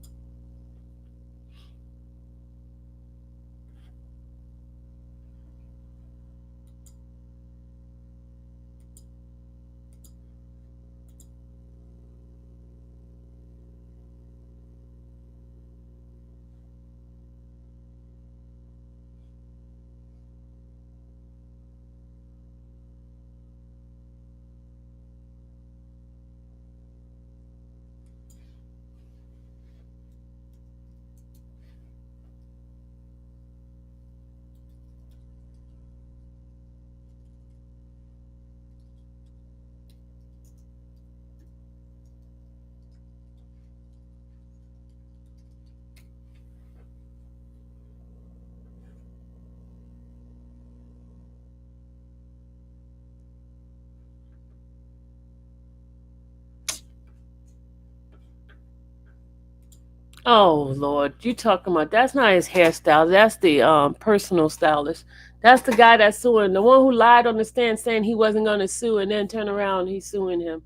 Oh Lord, you talking about that's not his hairstyle. That's the personal stylist. That's the guy that's suing. The one who lied on the stand saying he wasn't gonna sue and then turn around and he's suing him.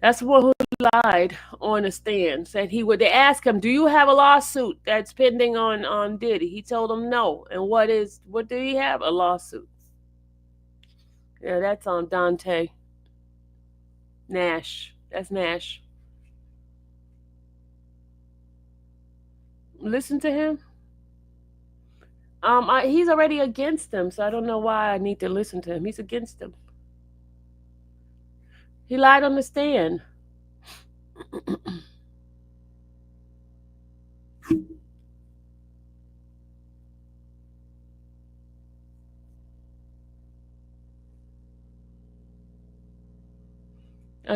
That's the one who lied on the stand. Said he would. They asked him, "Do you have a lawsuit that's pending on Diddy?" He told them no. And what do he have? A lawsuit. Yeah, that's on Dante Nash. That's Nash. Listen to him. He's already against them, so I don't know why I need to listen to him. He's against them. He lied on the stand.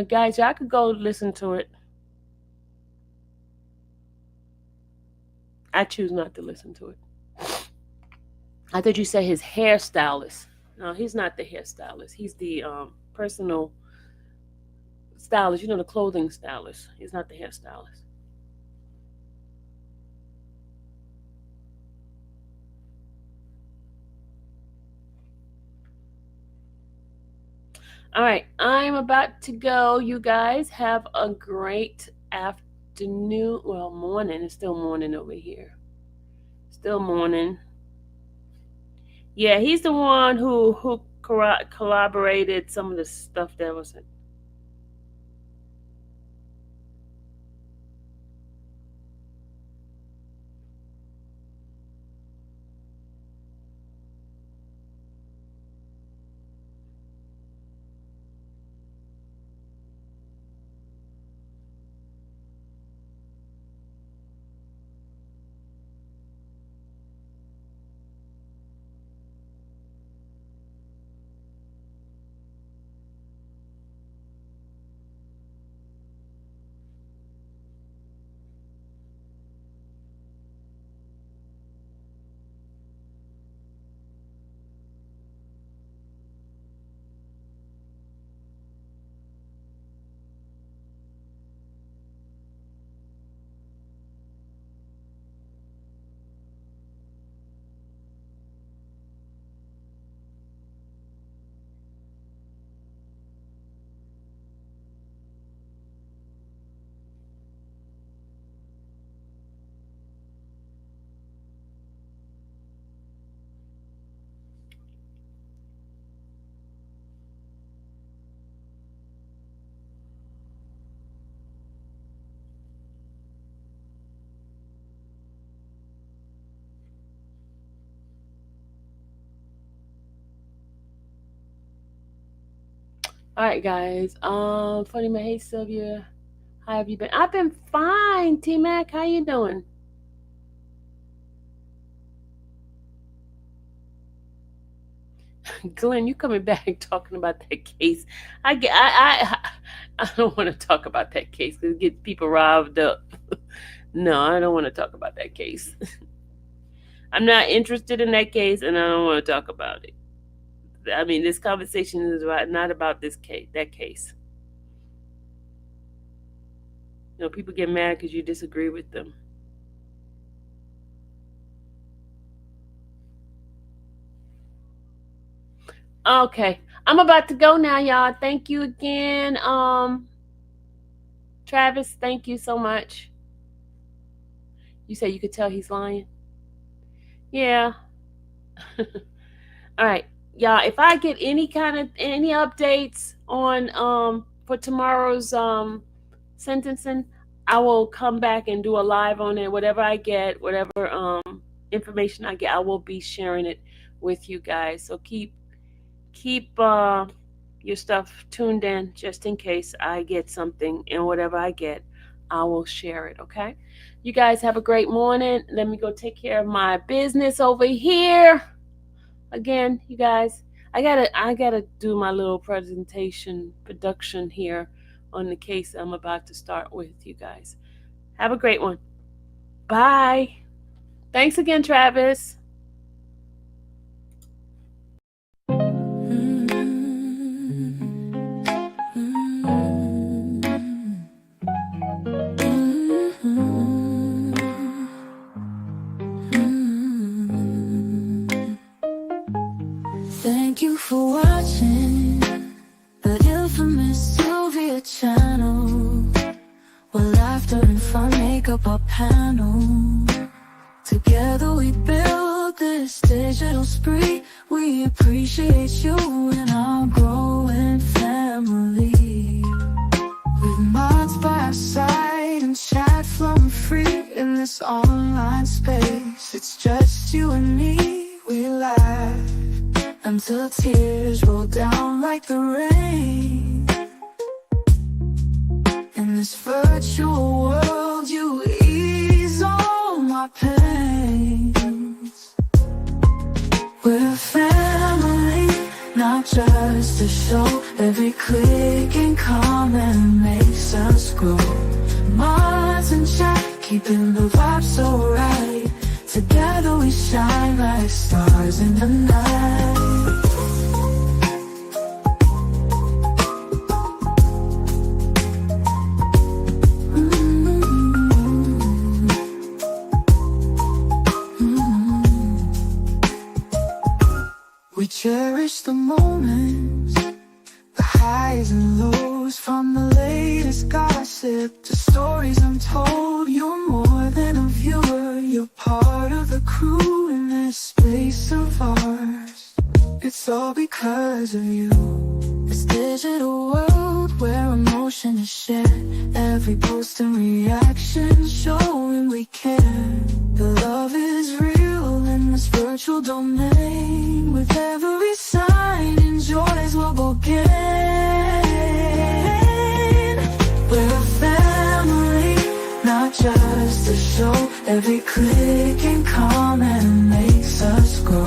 Guys, y'all could go listen to it. I choose not to listen to it. I thought you said his hairstylist. No, he's not the hairstylist. He's the personal stylist. You know, the clothing stylist. He's not the hairstylist. All right, I'm about to go. You guys have a great afternoon. Well, morning. It's still morning over here. Still morning. Yeah, he's the one who collaborated some of the stuff that was. All right, guys. Funny man, hey Sylvia, how have you been? I've been fine. T Mac, how you doing? Glenn, you coming back talking about that case? I don't want to talk about that case because it gets people riled up. No, I don't want to talk about that case. I'm not interested in that case, and I don't want to talk about it. I mean, this conversation is not about this case. That case. You know, people get mad because you disagree with them. Okay. I'm about to go now, y'all. Thank you again. Travis, thank you so much. You say you could tell he's lying? Yeah. All right. Y'all, if I get any updates on for tomorrow's sentencing, I will come back and do a live on it. Whatever I get, whatever information I get, I will be sharing it with you guys. So keep your stuff tuned in just in case I get something, and whatever I get, I will share it. Okay, you guys have a great morning. Let me go take care of my business over here. Again, you guys, I gotta do my little production here on the case I'm about to start with. You guys have a great one. Bye. Thanks again, Travis. Thank you for watching the infamous Sylvia channel, where laughter and fun make up our panel. Together we build this digital spree. We appreciate you and our growing family. With mods by our side and chat flowing free in this online space. It's just you and me, we laugh until tears roll down like the rain. In this virtual world, you ease all my pains. We're a family, not just a show. Every click and comment makes us grow. Mods and chat, keeping the vibe so right. Together we shine like stars in the night. We cherish the moments, the highs and lows, from the latest gossip to stories untold. You're more than a viewer, you're part of the crew in this space of ours. It's all because of you. This digital world where emotion is shared, every post and reaction showing we care. The love is real in this virtual domain. With every sign, enjoys what we'll gain. We're a family, not just a show. Every click and comment makes us grow.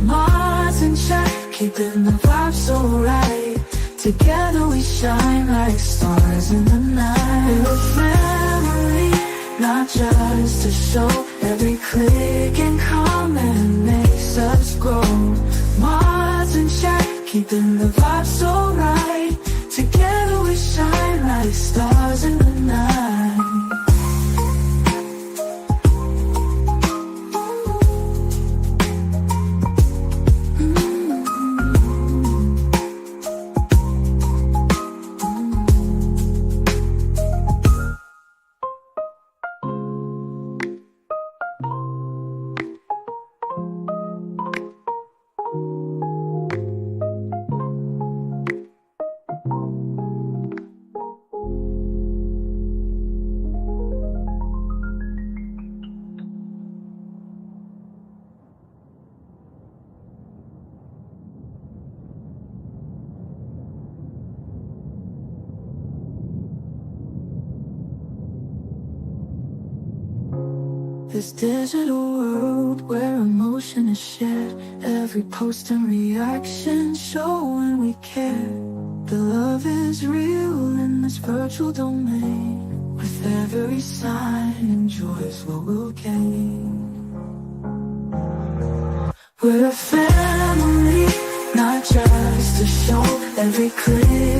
Mods and chat, keeping the vibe so right. Together we shine like stars in the night. We're a family, not just a show. Every click and comment makes us grow. Mods and chat, keeping the vibe so right. Together we shine like stars in the night. This digital world where emotion is shared, every post and reaction showing we care. The love is real in this virtual domain. With every sign, enjoys what we'll gain. We're a family, not just a show. Every click